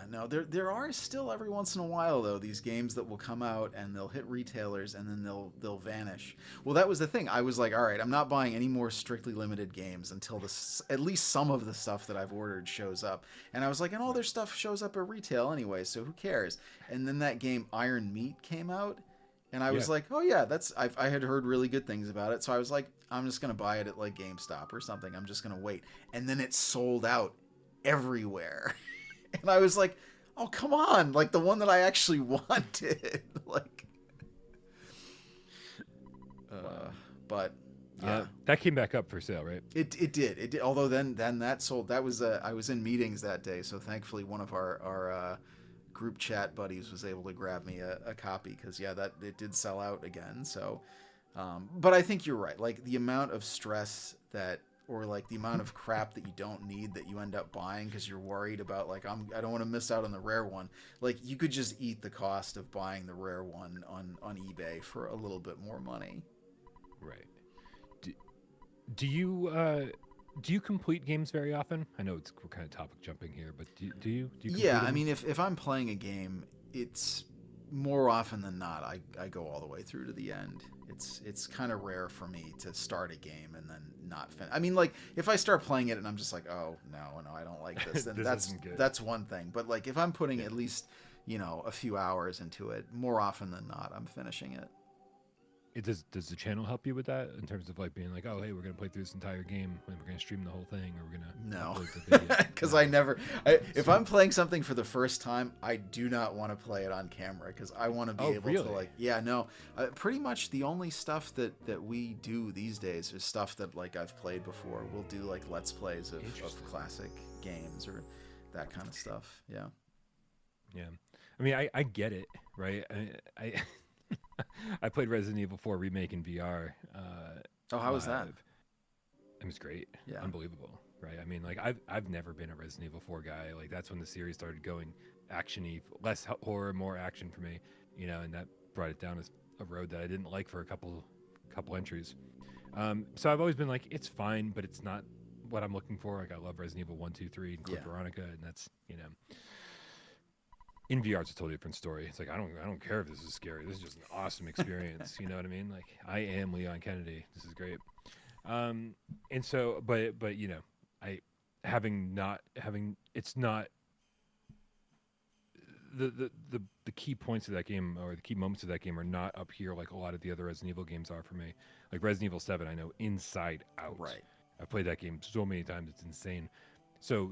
No, there are still every once in a while though these games that will come out and they'll hit retailers and then they'll vanish. Well, that was the thing. I was like, all right, I'm not buying any more strictly limited games until this at least some of the stuff that I've ordered shows up. And I was like, and all their stuff shows up at retail anyway, so who cares? And then that game Iron Meat came out, and I was Yeah. like, oh yeah, I had heard really good things about it, so I was like, I'm just gonna buy it at like GameStop or something. I'm just gonna wait. And then it sold out everywhere. And I was like, oh, come on. Like, the one that I actually wanted. Like, but, yeah. That came back up for sale, right? It did. It did. Although then that sold. That was, I was in meetings that day. So thankfully one of our group chat buddies was able to grab me a copy. Because, yeah, that it did sell out again. So, but I think you're right. Like, the amount of stress that, or like the amount of crap that you don't need that you end up buying because you're worried about like I don't want to miss out on the rare one. Like, you could just eat the cost of buying the rare one on eBay for a little bit more money. Right. Do you complete games very often? I know we're kind of topic jumping here, but do you complete Yeah, them? I mean, if I'm playing a game, it's more often than not I go all the way through to the end. It's kind of rare for me to start a game and then not finish. I mean, like, if I start playing it and I'm just like, oh no, I don't like this, then This isn't good. that's one thing. But like, if I'm putting at least a few hours into it, more often than not, I'm finishing it. Does the channel help you with that in terms of like being like, oh hey, we're gonna play through this entire game and we're gonna stream the whole thing, or we're gonna No, upload the video? because No. if I'm playing something for the first time, I do not want to play it on camera because I want to be able to really? pretty much the only stuff that we do these days is stuff that like I've played before. We'll do like let's plays of classic games or that kind of stuff. Yeah. I mean, I get it, right? I I played Resident Evil 4 remake in VR. Oh, how was that? It was great. Yeah. Unbelievable, right? I mean, like I've never been a Resident Evil 4 guy. Like, that's when the series started going action-y, less horror, more action for me, and that brought it down as a road that I didn't like for a couple entries. So I've always been like, it's fine, but it's not what I'm looking for. Like, I love Resident Evil 1, 2, 3, and Code Veronica, and that's, in VR, it's a totally different story. It's like, I don't care if this is scary. This is just an awesome experience. You know what I mean? Like, I am Leon Kennedy. This is great. And so, but I it's not the key points of that game, or the key moments of that game, are not up here like a lot of the other Resident Evil games are for me. Like Resident Evil 7, I know inside out. Right. I've played that game so many times, it's insane. So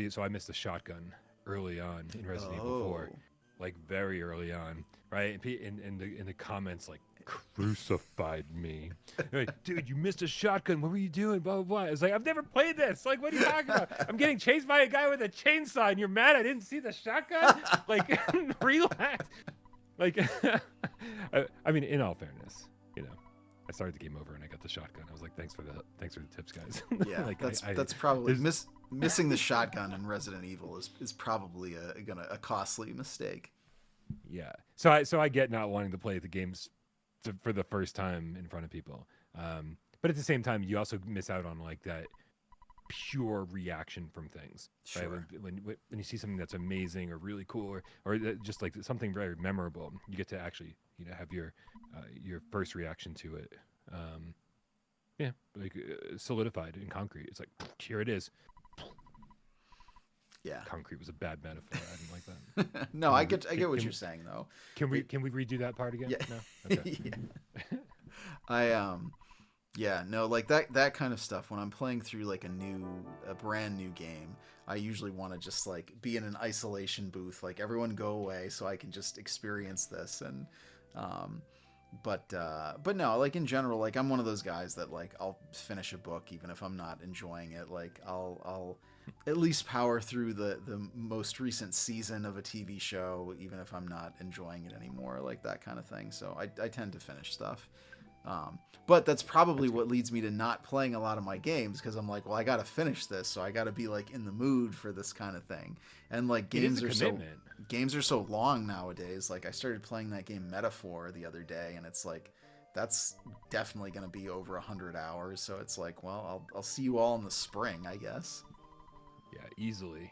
so I missed the shotgun early on in Resident Evil 4, like very early on, right? In the comments, like, crucified me. Like, dude, you missed a shotgun. What were you doing? Blah, blah, blah. It's like, I've never played this. Like, what are you talking about? I'm getting chased by a guy with a chainsaw, and you're mad I didn't see the shotgun? Like, relax. Like, I mean, in all fairness, I started the game over and I got the shotgun. I was like, thanks for the tips, guys. Yeah, like, that's probably missing the shotgun in Resident Evil is probably a costly mistake. Yeah. So I get not wanting to play the games for the first time in front of people. But at the same time, you also miss out on like that pure reaction from things. Sure. Right? When you see something that's amazing or really cool or just like something very memorable, you get to actually have your first reaction to it. Yeah, like solidified in concrete. It's like, here it is. Yeah. Concrete was a bad metaphor. I didn't like that. No, I get what you're saying though. Can we redo that part again? Yeah. No? Okay. Yeah. No, like that kind of stuff, when I'm playing through like a brand new game, I usually want to just like be in an isolation booth, like everyone go away so I can just experience this. And but no, like in general, like I'm one of those guys that like I'll finish a book even if I'm not enjoying it. Like I'll at least power through the most recent season of a TV show even if I'm not enjoying it anymore, like that kind of thing. So I tend to finish stuff. But that's probably what leads me to not playing a lot of my games, because I'm like, well, I got to finish this, so I got to be like in the mood for this kind of thing. And like games are so long nowadays. Like I started playing that game Metaphor the other day, and it's like that's definitely going to be over 100 hours. So it's like, well, I'll see you all in the spring, I guess. Yeah, Easily.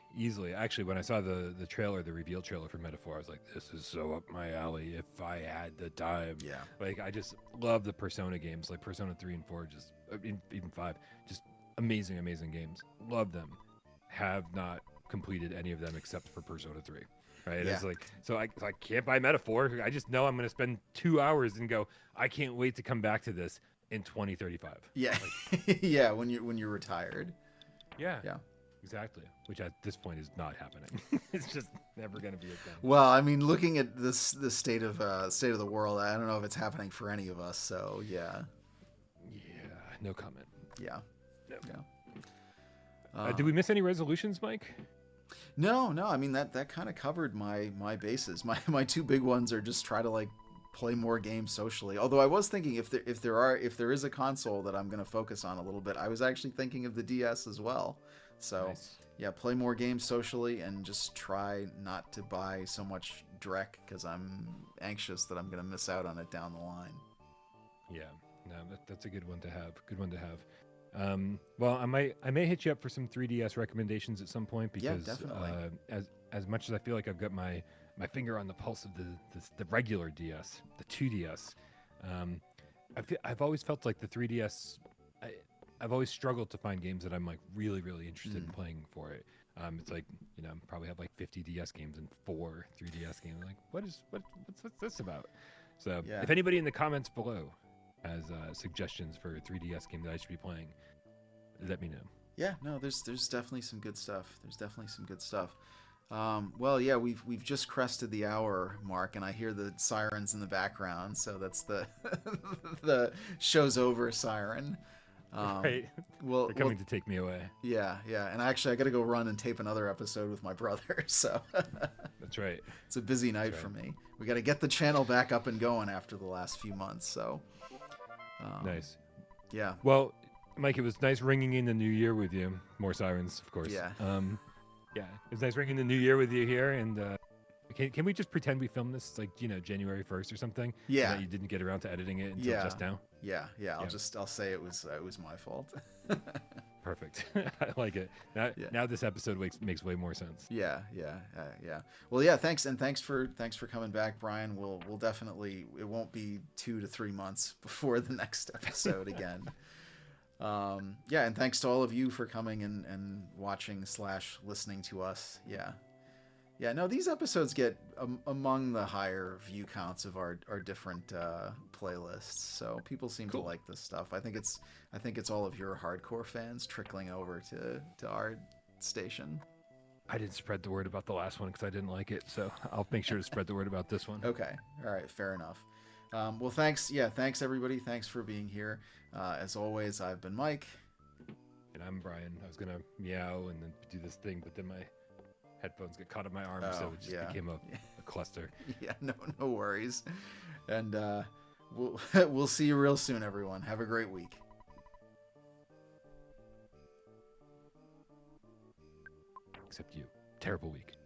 Actually, when I saw the trailer, the reveal trailer for Metaphor, I was like, this is so up my alley if I had the time. Yeah. Like, I just love the Persona games, like Persona 3 and 4, just even 5, just amazing games. Love them. Have not completed any of them except for Persona 3. Right? Yeah. It's like, so I can't buy Metaphor. I just know I'm going to spend 2 hours and go, I can't wait to come back to this in 2035. Yeah. Like, Yeah, when you're retired. yeah. Yeah. Exactly. Which at this point is not happening. It's just never going to be a thing. Well, I mean, looking at the state of the world, I don't know if it's happening for any of us. So yeah. Yeah. No comment. Yeah. No. Yeah. Did we miss any resolutions, Mike? No. I mean, that kind of covered my bases. My two big ones are just try to like play more games socially. Although I was thinking if there is a console that I'm going to focus on a little bit, I was actually thinking of the DS as well. So Nice. yeah, play more games socially and just try not to buy so much Drek because I'm anxious that I'm going to miss out on it down the line. Yeah. No, that's a good one to have. Well, I may hit you up for some 3DS recommendations at some point because definitely. As much as I feel like I've got my finger on the pulse of the regular DS, the 2DS, I've always felt like the 3DS. I've always struggled to find games that I'm like really interested in playing for it. It's like, probably have like 50 DS games and 4 3DS games. Like, what's this about? So Yeah. if anybody in the comments below has suggestions for a 3DS game that I should be playing, let me know. Yeah, no, there's definitely some good stuff. Well, yeah, we've just crested the hour mark, and I hear the sirens in the background, so that's the the show's over siren. Right. Well, They're coming to take me away. yeah, and actually I got to go run and tape another episode with my brother, so That's right. it's a busy night for me. We got to get the channel back up and going after the last few months, so Nice. yeah. Well, Mike, it was nice ringing in the new year with you. More sirens, of course. Yeah. Yeah, it was nice ringing the new year with you here. And can we just pretend we filmed this like January 1st or something? Yeah. And that you didn't get around to editing it until just now. Yeah. I'll say it was my fault. Perfect. I like it. Now this episode makes way more sense. Yeah. Well, yeah. Thanks for coming back, Bryan. We'll definitely. It won't be 2 to 3 months before the next episode again. Yeah, and thanks to all of you for coming and watching / listening to us. Yeah. No, these episodes get among the higher view counts of our different playlists. So people seem to like this stuff. I think it's all of your hardcore fans trickling over to our station. I didn't spread the word about the last one because I didn't like it, so I'll make sure to spread the word about this one. Okay. All right. Fair enough. Well, thanks. Yeah, thanks everybody. Thanks for being here. As always, I've been Mike. And I'm Bryan. I was gonna meow and then do this thing, but then my headphones get caught in my arm, so it just became a cluster. Yeah, no worries. And we'll see you real soon, everyone. Have a great week. Except you. Terrible week.